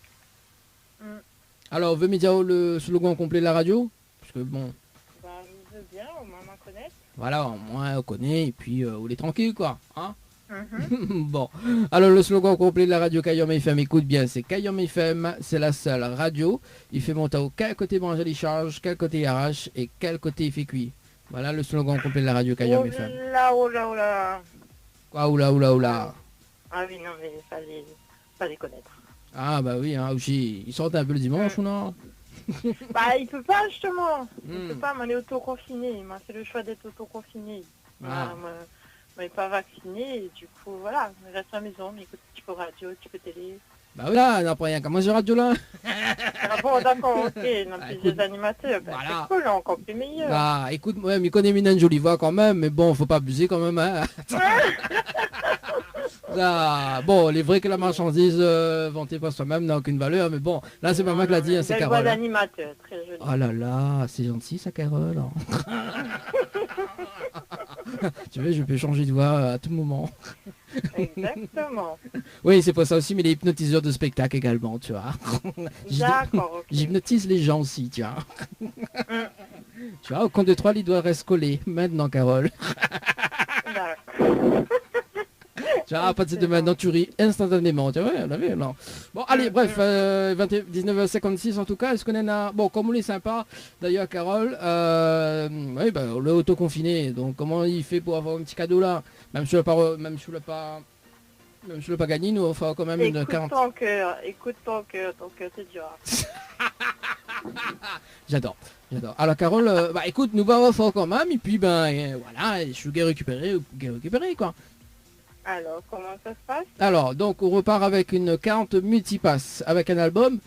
Alors, veut me dire le slogan complet de la radio? Parce que bon... Bah, je veux bien, au moins m'en connaître. Voilà, au moins on connaît, et puis on est tranquille, quoi. Hein. Bon, alors le slogan complet de la radio Kayam FM, écoute bien, c'est Kayam FM, c'est la seule radio. Il fait monter au quel côté brancher les charges, quel côté arrache et quel côté il fait cuit. Voilà le slogan complet de la radio Kayam FM. Oh là. Quoi, oula. Ah oui, non, mais fallait connaître. Ah bah oui, hein, aussi, ils sortent un peu le dimanche ou non? Bah, il peut pas, justement. Il peut pas, mais on est auto-confiné. Moi, c'est le choix d'être auto-confiné. Ah. Moi, on n'est pas vacciné, et du coup, voilà, on reste à la maison, mais écoute, un petit peu radio, un petit peu télé. Bah voilà, non, pas rien, comment j'ai radio là? Ah bon, d'accord, ok, non, Ah, puis écoute, des animateurs, ben, voilà. c'est cool, encore plus meilleur. Ah, écoute, moi, il connaît une jolie voix quand même, mais bon, faut pas abuser quand même, hein. Ah, bon, il est vrai que la marchandise vantée par soi-même n'a aucune valeur, mais bon, là c'est pas moi qui l'a dit, hein, c'est Belle Carole. voix d'animateur, très jolie. Oh là là, c'est gentil ça, Carole. Tu vois, je peux changer de voix à tout moment. Exactement. Oui, c'est pour ça aussi, mais les hypnotiseurs de spectacle également, tu vois. D'accord, ok. J'hypnotise les gens aussi, tu vois. Tu vois, au compte de 3, il doit rester collé. Maintenant, Carole. D'accord. Tu vois, à partir de maintenant, tu ris instantanément. Tu vois, on a vu, non. Bon, allez, bref, 19h56 en tout cas. Est-ce qu'on en a... Bon, comme on est sympa, d'ailleurs, Carole, oui, ben, on est auto-confiné. Donc, comment il fait pour avoir un petit cadeau là? Même si je l'ai pas gagné, nous, on fera quand même une 40. Écoute ton cœur, c'est dur. J'adore. Alors Carole, bah écoute, nous va faire quand même, et puis ben voilà, je suis récupéré quoi. Alors, comment ça se passe? Alors, donc on repart avec une carte multipass avec un album.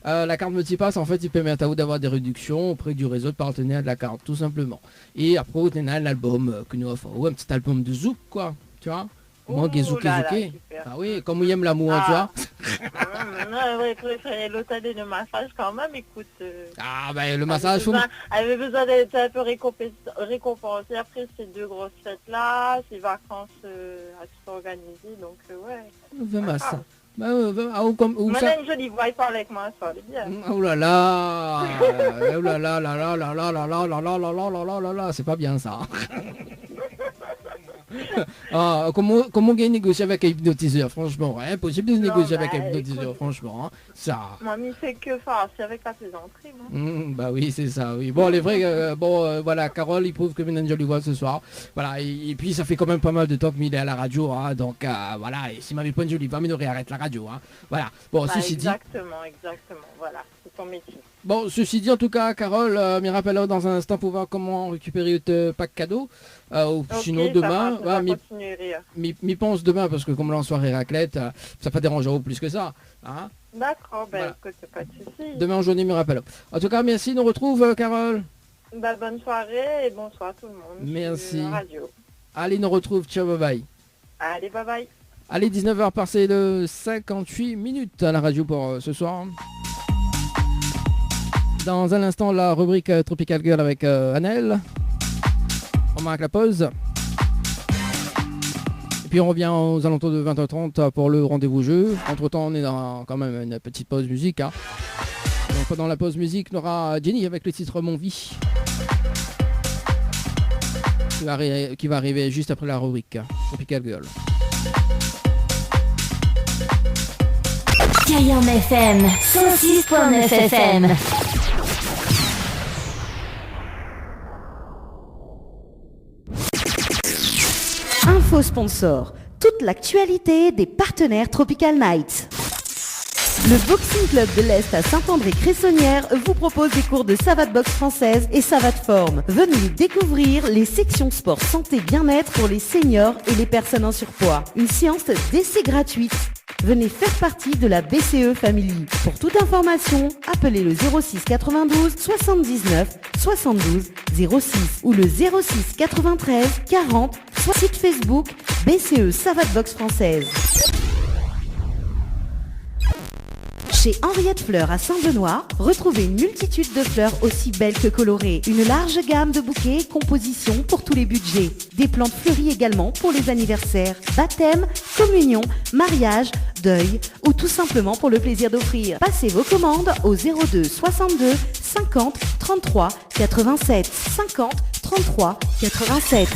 La carte multipass, en fait, il permet à vous d'avoir des réductions auprès du réseau de partenaires de la carte, tout simplement. Et après, vous avez un album que nous offrons, un petit album de zouk, quoi, tu vois. Moi, Gezouké. Ah oui, comme il aime l'amour, tu vois. Non, ouais, préférer l'hôtel et le massage quand même, écoute. Ah ben le massage, avait besoin d'être un peu récompensé après ces 2 grosses fêtes là, ces vacances à tout organiser, donc ouais. Le massage. Madame Jolie voix, il parle avec moi, ça allait bien. Oh là là, oh là là là là là là là là là là là là là là, c'est pas bien ça. Ah, comment négocier avec un hypnotiseur, franchement, impossible de négocier avec un hypnotiseur, franchement, hein, ça. Mamie fait que faire, c'est avec la plaisanterie, moi. Bah oui, c'est ça, oui. Bon, les vrais, voilà, Carole, il prouve que Ménage lui voit ce soir, voilà, et puis ça fait quand même pas mal de temps qu'il est à la radio, hein, donc voilà, et s'il m'avait pas une jolie voix, il aurait arrêté la radio, hein, voilà. Bon, bah, ceci dit... Exactement, voilà, c'est ton métier. Bon, ceci dit, en tout cas, Carole, me rappelle dans un instant pour voir comment récupérer le pack cadeau. Sinon, demain, m'y pense demain, parce que comme là en soirée raclette, ça pas déranger au plus que ça. Hein. D'accord, ben voilà. Écoute, pas de soucis. Demain en journée, me rappelle. En tout cas, merci, nous retrouve, Carole. Bah, bonne soirée et bonsoir tout le monde. Merci. Radio. Allez, nous retrouve, ciao, bye bye. Allez, bye bye. Allez, 19h passé de 58 minutes à la radio pour ce soir. Dans un instant, la rubrique Tropical Girl avec Annelle. On marque la pause. Et puis on revient aux alentours de 20h30 pour le rendez-vous jeu. Entre temps, on est dans quand même une petite pause musique. Hein. Donc pendant la pause musique, on aura Jenny avec le titre Mon Vie. Qui va arriver juste après la rubrique Tropical Girl. Cayenne FM, 106.9 FM. Info sponsor, toute l'actualité des partenaires Tropical Nights. Le Boxing Club de l'Est à Saint-André-Cressonnière vous propose des cours de savate boxe française et savate forme. Venez découvrir les sections sport santé bien-être pour les seniors et les personnes en surpoids. Une séance d'essai gratuite. Venez faire partie de la BCE Family. Pour toute information, appelez le 06 92 79 72 06 ou le 06 93 40 soit site Facebook BCE Savate Boxe Française. Chez Henriette Fleurs à Saint-Benoît, retrouvez une multitude de fleurs aussi belles que colorées. Une large gamme de bouquets et compositions pour tous les budgets. Des plantes fleuries également pour les anniversaires, baptêmes, communion, mariage, deuil ou tout simplement pour le plaisir d'offrir. Passez vos commandes au 02 62 50 33 87 50 33 87.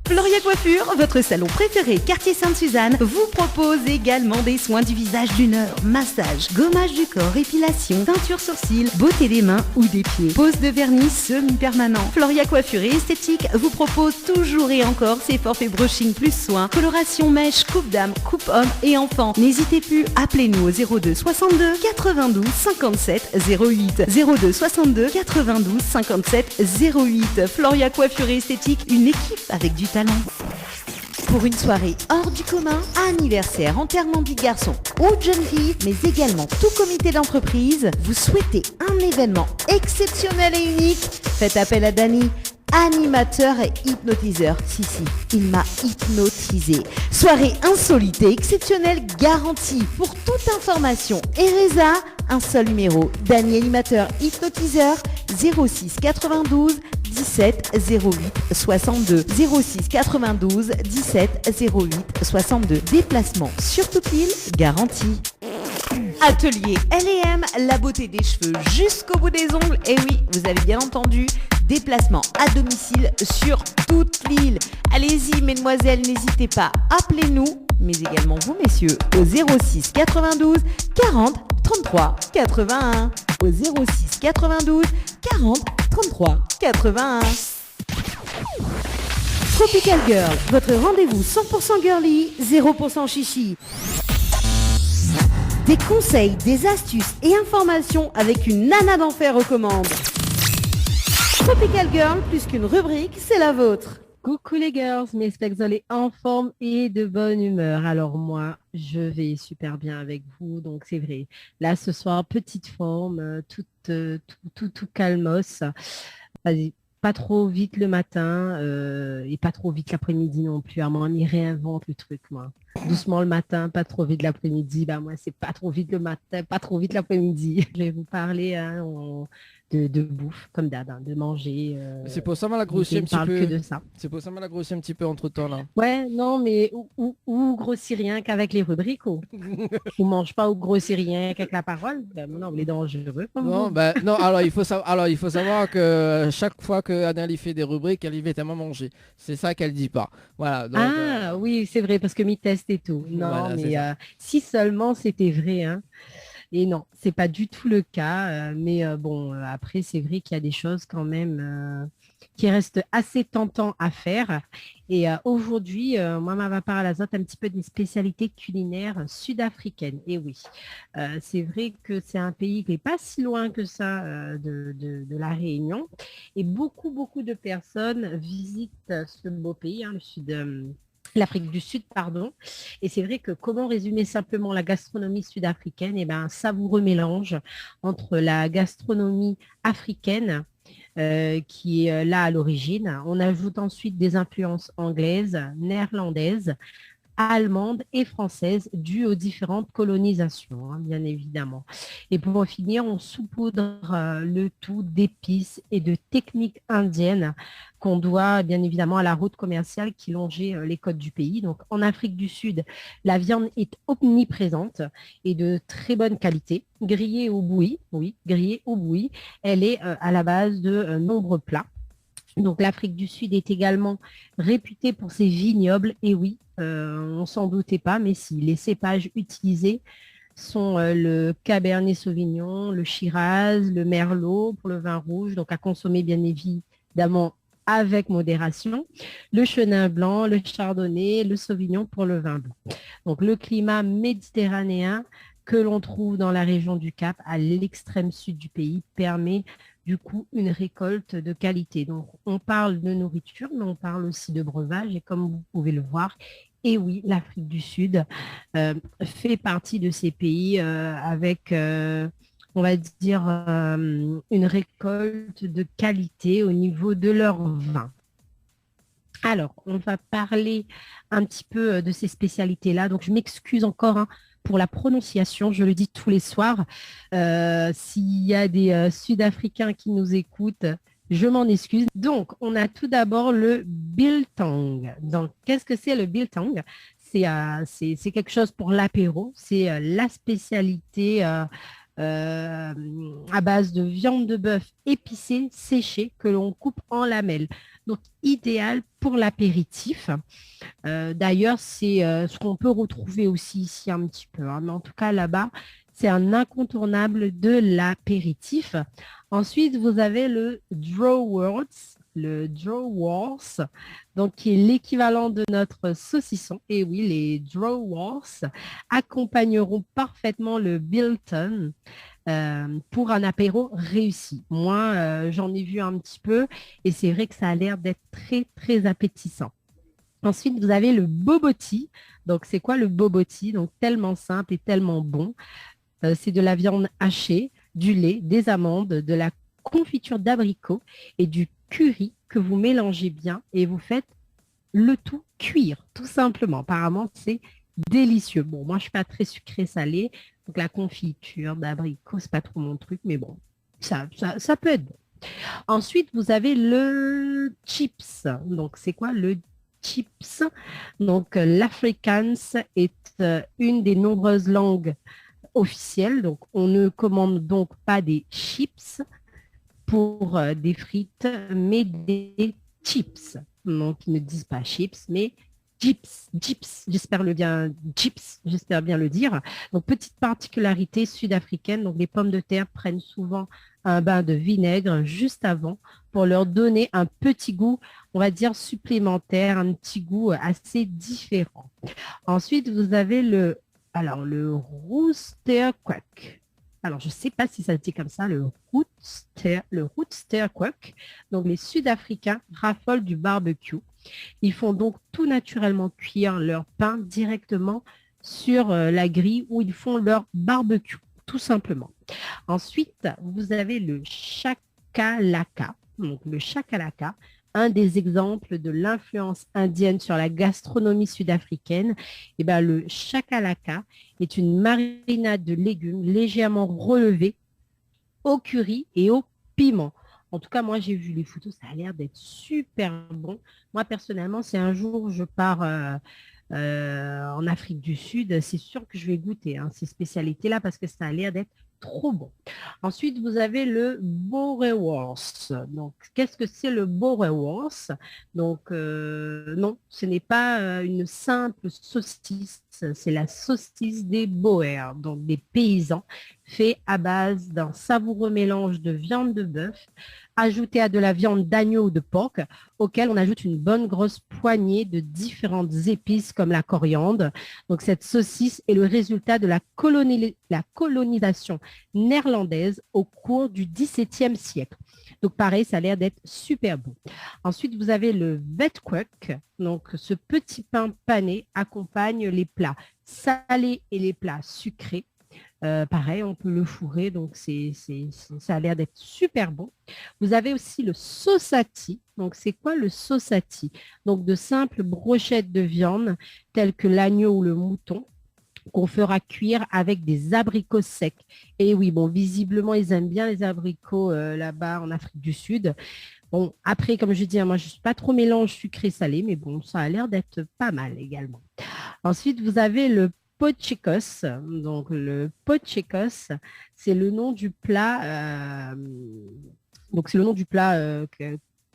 Floria Coiffure, votre salon préféré quartier Sainte-Suzanne, vous propose également des soins du visage d'une heure, massage, gommage du corps, épilation, teinture sourcils, beauté des mains ou des pieds, pose de vernis semi-permanent. Floria Coiffure et Esthétique vous propose toujours et encore ses forfaits brushing plus soins, coloration mèche, coupe dame, coupe homme et enfant. N'hésitez plus, appelez-nous au 02 62 92 57 08. 02 62 92 57 08. Floria Coiffure et Esthétique, une équipe avec du talent. Pour une soirée hors du commun, anniversaire, enterrement de vie de garçon ou de jeune fille, mais également tout comité d'entreprise, vous souhaitez un événement exceptionnel et unique, faites appel à Dany, animateur et hypnotiseur. Si, il m'a hypnotisé. Soirée insolite et exceptionnelle garantie. Pour toute information et résa, un seul numéro. Dany, animateur, hypnotiseur, 06 92 17 08 62. 06 92 17 08 62. Déplacement sur toute l'île, garantie. Atelier L&M, la beauté des cheveux jusqu'au bout des ongles. Et oui, vous avez bien entendu, déplacement à domicile sur toute l'île. Allez-y, mesdemoiselles, n'hésitez pas, appelez-nous, mais également vous, messieurs, au 06 92 40 33 81. Au 06 92 40 33 81. Tropical Girl, votre rendez-vous 100% girly, 0% chichi. Des conseils, des astuces et informations avec une nana d'enfer aux commandes. Tropical Girl, plus qu'une rubrique, c'est la vôtre. Coucou les girls, j'espère que vous allez en forme et de bonne humeur. Alors moi, je vais super bien avec vous, donc c'est vrai. Là, ce soir, petite forme, tout calmos. Vas-y. Pas trop vite le matin et pas trop vite l'après-midi non plus. Moi, on y réinvente le truc, moi. Doucement le matin, pas trop vite l'après-midi. Moi, c'est pas trop vite le matin, pas trop vite l'après-midi. Je vais vous parler de bouffe, comme d'hab, de manger. C'est pour ça que m'a grossi un petit peu. Que de ça. C'est pour ça que m'a grossi un petit peu entre temps là. Ouais, non, mais ou grossit rien qu'avec les rubriques. Ou mange pas ou grossit rien qu'avec la parole. Non, on est dangereux. Non, non. Alors il faut savoir que chaque fois que Annelle fait des rubriques, elle y va tellement manger. C'est ça qu'elle dit pas. Voilà. Donc, oui, c'est vrai parce que mi teste et tout. Non, voilà, mais si seulement c'était vrai, hein. Et non, c'est pas du tout le cas. Mais bon, après, c'est vrai qu'il y a des choses quand même qui restent assez tentants à faire. Et aujourd'hui, moi, ma va parler à l'azote un petit peu des spécialités culinaires sud-africaines. Et oui, c'est vrai que c'est un pays qui n'est pas si loin que ça de la Réunion. Et beaucoup de personnes visitent ce beau pays, le sud. L'Afrique du Sud, pardon. Et c'est vrai que comment résumer simplement la gastronomie sud-africaine? Un savoureux mélange entre la gastronomie africaine, qui est là à l'origine. On ajoute ensuite des influences anglaises, néerlandaises, allemande et française due aux différentes colonisations, hein, bien évidemment. Et pour finir, on saupoudre le tout d'épices et de techniques indiennes qu'on doit bien évidemment à la route commerciale qui longeait les côtes du pays. Donc en Afrique du Sud, la viande est omniprésente et de très bonne qualité. Grillée au bouilli, oui, grillée au bouilli, elle est à la base de nombreux plats. Donc l'Afrique du Sud est également réputée pour ses vignobles, et oui, on s'en doutait pas, mais si, les cépages utilisés sont le Cabernet Sauvignon, le Shiraz, le Merlot pour le vin rouge, donc à consommer bien évidemment avec modération, le Chenin blanc, le Chardonnay, le Sauvignon pour le vin blanc. Donc le climat méditerranéen que l'on trouve dans la région du Cap, à l'extrême sud du pays, permet du coup une récolte de qualité. Donc on parle de nourriture, mais on parle aussi de breuvage, et comme vous pouvez le voir, et oui, l'Afrique du Sud fait partie de ces pays avec, on va dire, une récolte de qualité au niveau de leur vin. Alors, on va parler un petit peu de ces spécialités-là. Donc, je m'excuse encore pour la prononciation, je le dis tous les soirs. S'il y a des Sud-Africains qui nous écoutent, je m'en excuse. Donc, on a tout d'abord le biltong. Donc, qu'est-ce que c'est le biltong? C'est quelque chose pour l'apéro. C'est la spécialité à base de viande de bœuf épicée, séchée, que l'on coupe en lamelles. Donc, idéal pour l'apéritif. D'ailleurs, c'est ce qu'on peut retrouver aussi ici un petit peu. Mais en tout cas, là-bas, c'est un incontournable de l'apéritif. Ensuite, vous avez le Drawwurst, donc qui est l'équivalent de notre saucisson. Et oui, les Drawwurst accompagneront parfaitement le biltong pour un apéro réussi. Moi, j'en ai vu un petit peu et c'est vrai que ça a l'air d'être très, très appétissant. Ensuite, vous avez le bobotie. Donc, c'est quoi le bobotie? Donc, tellement simple et tellement bon. C'est de la viande hachée, du lait, des amandes, de la confiture d'abricot et du curry que vous mélangez bien et vous faites le tout cuire, tout simplement. Apparemment, c'est délicieux. Bon, moi, je ne suis pas très sucré-salé, donc la confiture d'abricot, ce n'est pas trop mon truc, mais bon, ça peut être bon. Ensuite, vous avez le chips. Donc, c'est quoi le chips? Donc, l'Afrikaans est une des nombreuses langues officielles. Donc, on ne commande donc pas des chips pour des frites, mais des chips. Donc, ils ne disent pas chips, mais chips, j'espère bien le dire. Donc, petite particularité sud-africaine, donc les pommes de terre prennent souvent un bain de vinaigre juste avant pour leur donner un petit goût, on va dire supplémentaire, un petit goût assez différent. Ensuite, vous avez le Roosterkoek. Alors, je ne sais pas si ça se dit comme ça, le Roosterkoek. Donc, les Sud-Africains raffolent du barbecue. Ils font donc tout naturellement cuire leur pain directement sur la grille où ils font leur barbecue, tout simplement. Ensuite, vous avez le chakalaka. Donc, le chakalaka, un des exemples de l'influence indienne sur la gastronomie sud-africaine. Et ben, le chakalaka est une marinade de légumes légèrement relevée au curry et au piment. En tout cas, moi, j'ai vu les photos, ça a l'air d'être super bon. Moi, personnellement, si un jour je pars en Afrique du Sud, c'est sûr que je vais goûter ces spécialités-là parce que ça a l'air d'être trop bon. Ensuite, vous avez le boerewors. Donc, qu'est-ce que c'est le boerewors? Donc, non, ce n'est pas une simple saucisse, c'est la saucisse des Boers, donc des paysans, fait à base d'un savoureux mélange de viande de bœuf, ajouté à de la viande d'agneau ou de porc, auquel on ajoute une bonne grosse poignée de différentes épices comme la coriandre. Donc, cette saucisse est le résultat de la colonisation néerlandaise au cours du XVIIe siècle. Donc, pareil, ça a l'air d'être super bon. Ensuite, vous avez le vetkoek. Donc, ce petit pain pané accompagne les plats salés et les plats sucrés. Pareil, on peut le fourrer, donc ça a l'air d'être super bon. Vous avez aussi le sosati. Donc, c'est quoi le saussati? Donc, de simples brochettes de viande, telles que l'agneau ou le mouton, qu'on fera cuire avec des abricots secs. Et oui, bon, visiblement, ils aiment bien les abricots là-bas en Afrique du Sud. Bon, après, comme je dis, moi, je ne suis pas trop mélange sucré-salé, mais bon, ça a l'air d'être pas mal également. Ensuite, vous avez le pochicos. Donc, le pochicos, c'est le nom du plat. Donc, c'est le nom du plat,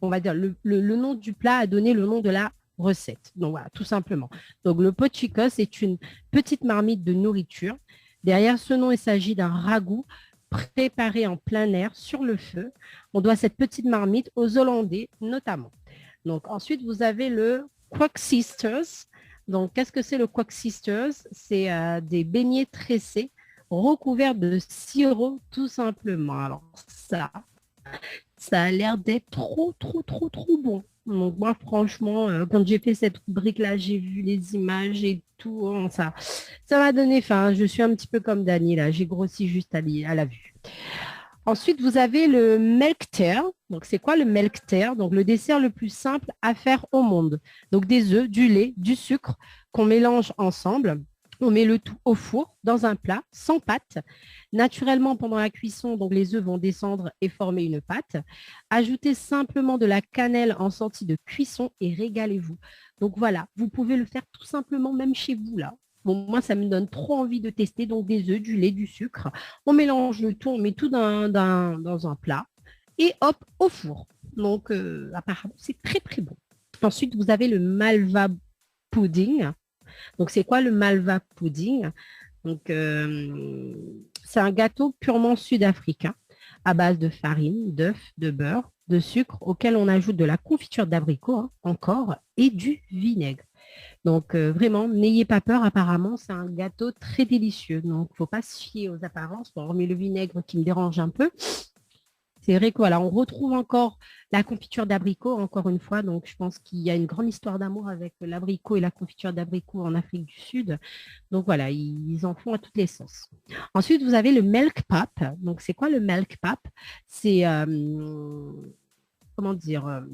on va dire, le nom du plat a donné le nom de la recette. Donc, voilà, tout simplement. Donc, le pochicos est une petite marmite de nourriture. Derrière ce nom, il s'agit d'un ragoût préparé en plein air sur le feu. On doit cette petite marmite aux Hollandais, notamment. Donc, ensuite, vous avez le Quack Sisters. Donc, qu'est-ce que c'est le Quack Sisters? C'est des beignets tressés recouverts de sirop, tout simplement. Alors, ça a l'air d'être trop bon. Donc, moi, franchement, quand j'ai fait cette rubrique-là, j'ai vu les images et tout. Ça m'a donné faim. Je suis un petit peu comme Dani, là. J'ai grossi juste à la vue. Ensuite, vous avez le melkter. Donc, c'est quoi le melkter? Donc, le dessert le plus simple à faire au monde. Donc, des œufs, du lait, du sucre qu'on mélange ensemble. On met le tout au four, dans un plat, sans pâte. Naturellement, pendant la cuisson, donc les œufs vont descendre et former une pâte. Ajoutez simplement de la cannelle en sortie de cuisson et régalez-vous. Donc voilà, vous pouvez le faire tout simplement même chez vous là. Bon, moi, ça me donne trop envie de tester. Donc des œufs, du lait, du sucre. On mélange le tout, on met tout dans un plat et hop, au four. Donc apparemment, c'est très bon. Ensuite, vous avez le malva pudding. Donc, c'est quoi le malva pudding? Donc, c'est un gâteau purement sud-africain à base de farine, d'œufs, de beurre, de sucre auquel on ajoute de la confiture d'abricot encore et du vinaigre. Donc, vraiment, n'ayez pas peur. Apparemment, c'est un gâteau très délicieux. Donc, il ne faut pas se fier aux apparences. Bon, hormis le vinaigre qui me dérange un peu. C'est vrai que voilà, on retrouve encore la confiture d'abricot, encore une fois. Donc, je pense qu'il y a une grande histoire d'amour avec l'abricot et la confiture d'abricot en Afrique du Sud. Donc, voilà, ils en font à toutes les sauces. Ensuite, vous avez le milk pap. Donc, c'est quoi le milk pap? C'est, comment dire,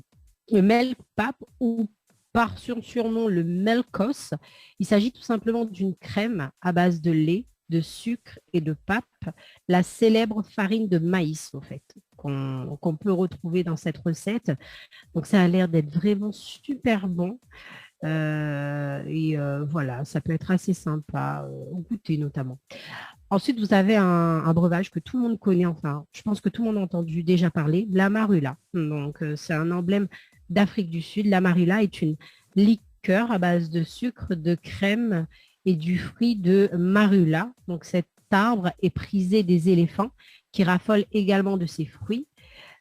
le milk pap ou par surnom le melkos. Il s'agit tout simplement d'une crème à base de lait, de sucre et de pap, la célèbre farine de maïs, au fait, qu'on peut retrouver dans cette recette. Donc, ça a l'air d'être vraiment super bon. Voilà, ça peut être assez sympa au goûter notamment. Ensuite, vous avez un breuvage que tout le monde connaît, enfin, je pense que tout le monde a entendu déjà parler, la marula. Donc, c'est un emblème d'Afrique du Sud. La marula est une liqueur à base de sucre, de crème et du fruit de marula. Donc, cet arbre est prisé des éléphants qui raffolent également de ses fruits.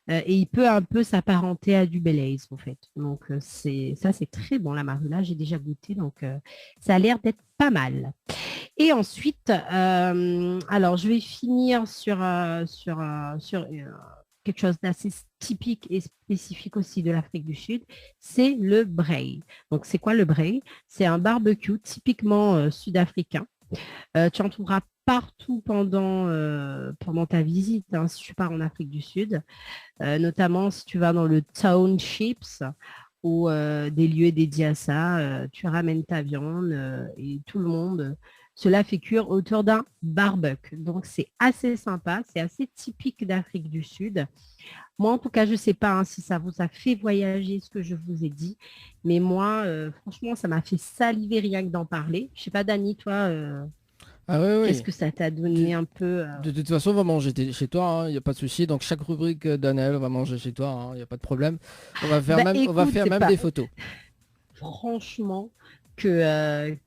Et il peut un peu s'apparenter à du Baileys, en fait. Donc, c'est très bon, la marula. J'ai déjà goûté, donc ça a l'air d'être pas mal. Et ensuite, alors, je vais finir sur quelque chose d'assez typique et spécifique aussi de l'Afrique du Sud, c'est le braai. Donc, c'est quoi le braai? C'est un barbecue typiquement sud-africain. Tu en trouveras partout pendant ta visite, hein, si tu pars en Afrique du Sud, notamment si tu vas dans le townships ou des lieux dédiés à ça, tu ramènes ta viande et tout le monde, cela fait cuire autour d'un barbecue. Donc, c'est assez sympa, c'est assez typique d'Afrique du Sud. Moi, en tout cas, je ne sais pas hein, si ça vous a fait voyager ce que je vous ai dit, mais moi, franchement, ça m'a fait saliver rien que d'en parler. Je ne sais pas, Dani, toi, qu'est-ce que ça t'a donné un peu De toute façon, on va manger chez toi, il n'y a pas de souci. Donc, chaque rubrique d'Annelle, on va manger chez toi, il n'y a pas de problème. On va faire même des photos. Franchement, que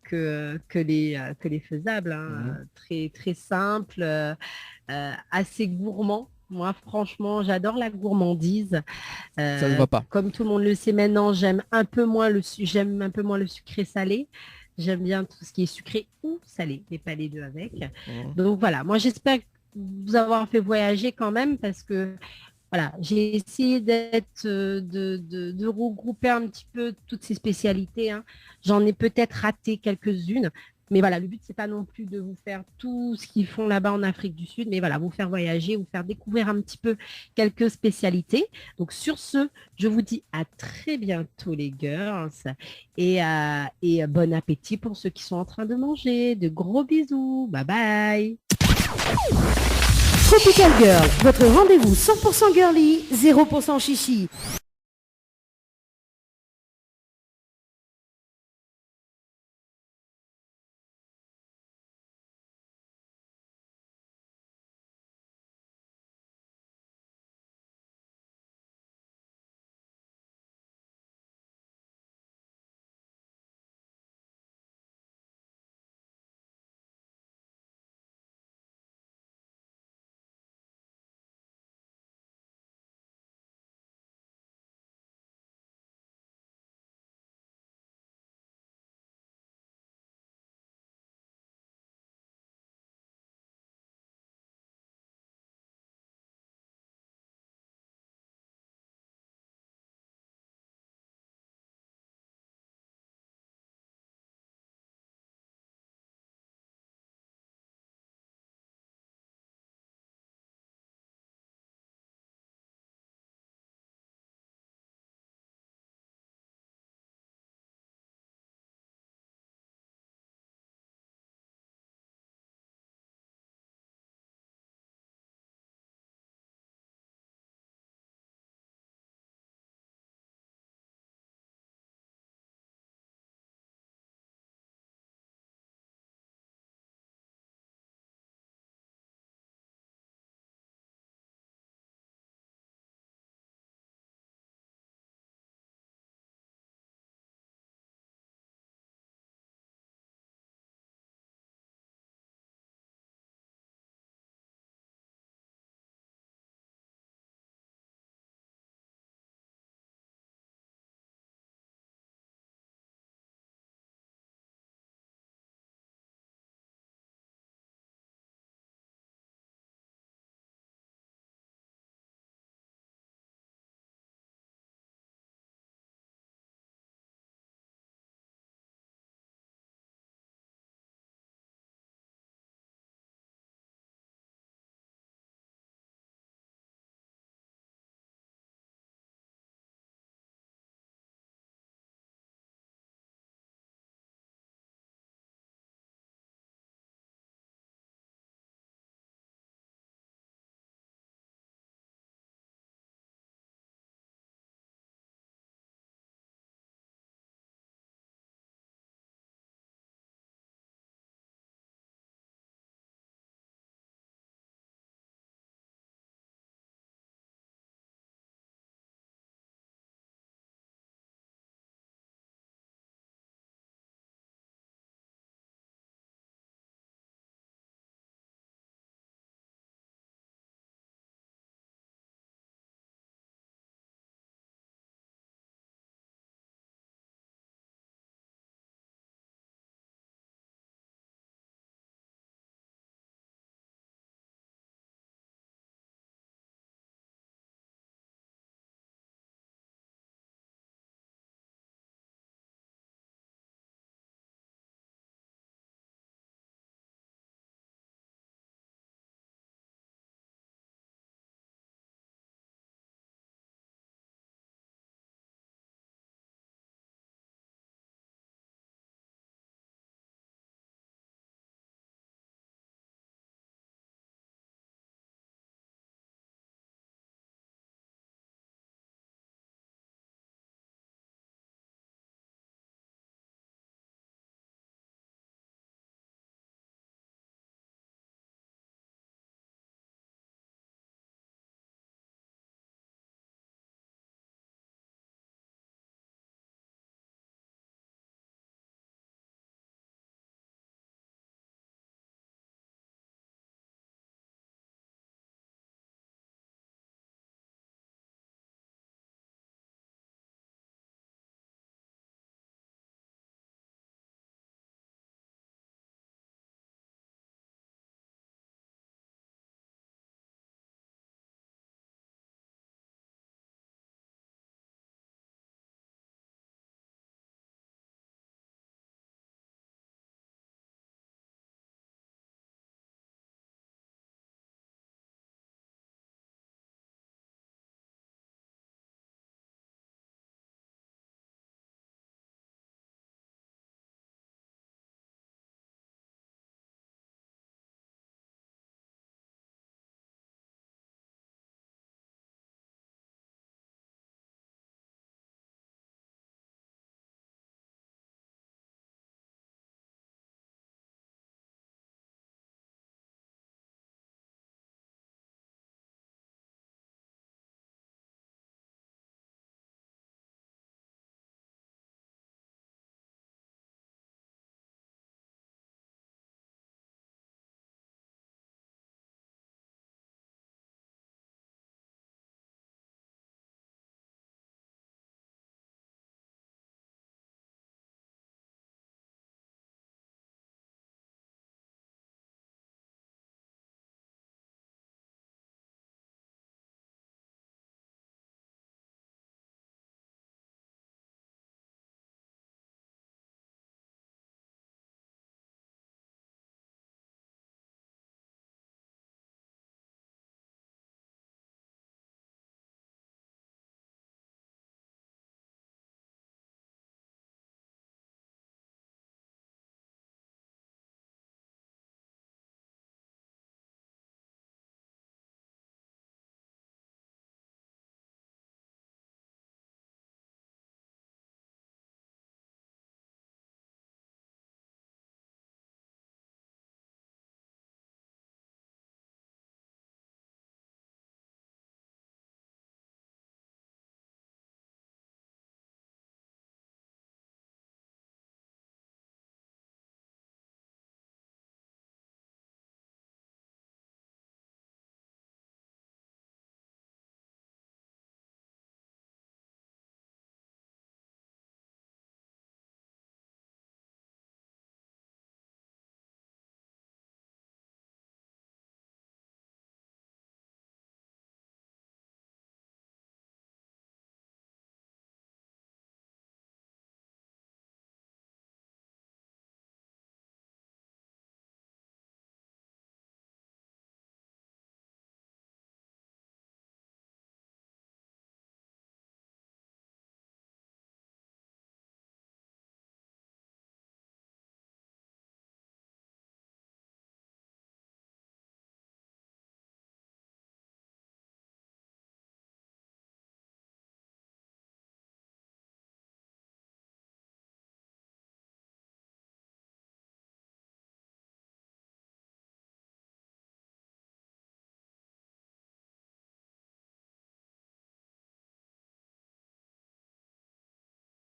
les faisables, hein, très, très simple, assez gourmand. Moi, franchement, j'adore la gourmandise. Ça ne va pas. Comme tout le monde le sait maintenant, j'aime un peu moins le sucré salé. J'aime bien tout ce qui est sucré ou salé, mais pas les deux avec. Donc voilà, moi j'espère vous avoir fait voyager quand même parce que voilà, j'ai essayé de regrouper un petit peu toutes ces spécialités. Hein. J'en ai peut-être raté quelques-unes, Mais voilà, le but, c'est pas non plus de vous faire tout ce qu'ils font là-bas en Afrique du Sud, mais voilà, vous faire voyager, vous faire découvrir un petit peu quelques spécialités. Donc, sur ce, je vous dis à très bientôt, les girls. Et bon appétit pour ceux qui sont en train de manger. De gros bisous. Bye bye. Tropical Girl, votre rendez-vous 100% girly, 0% chichi.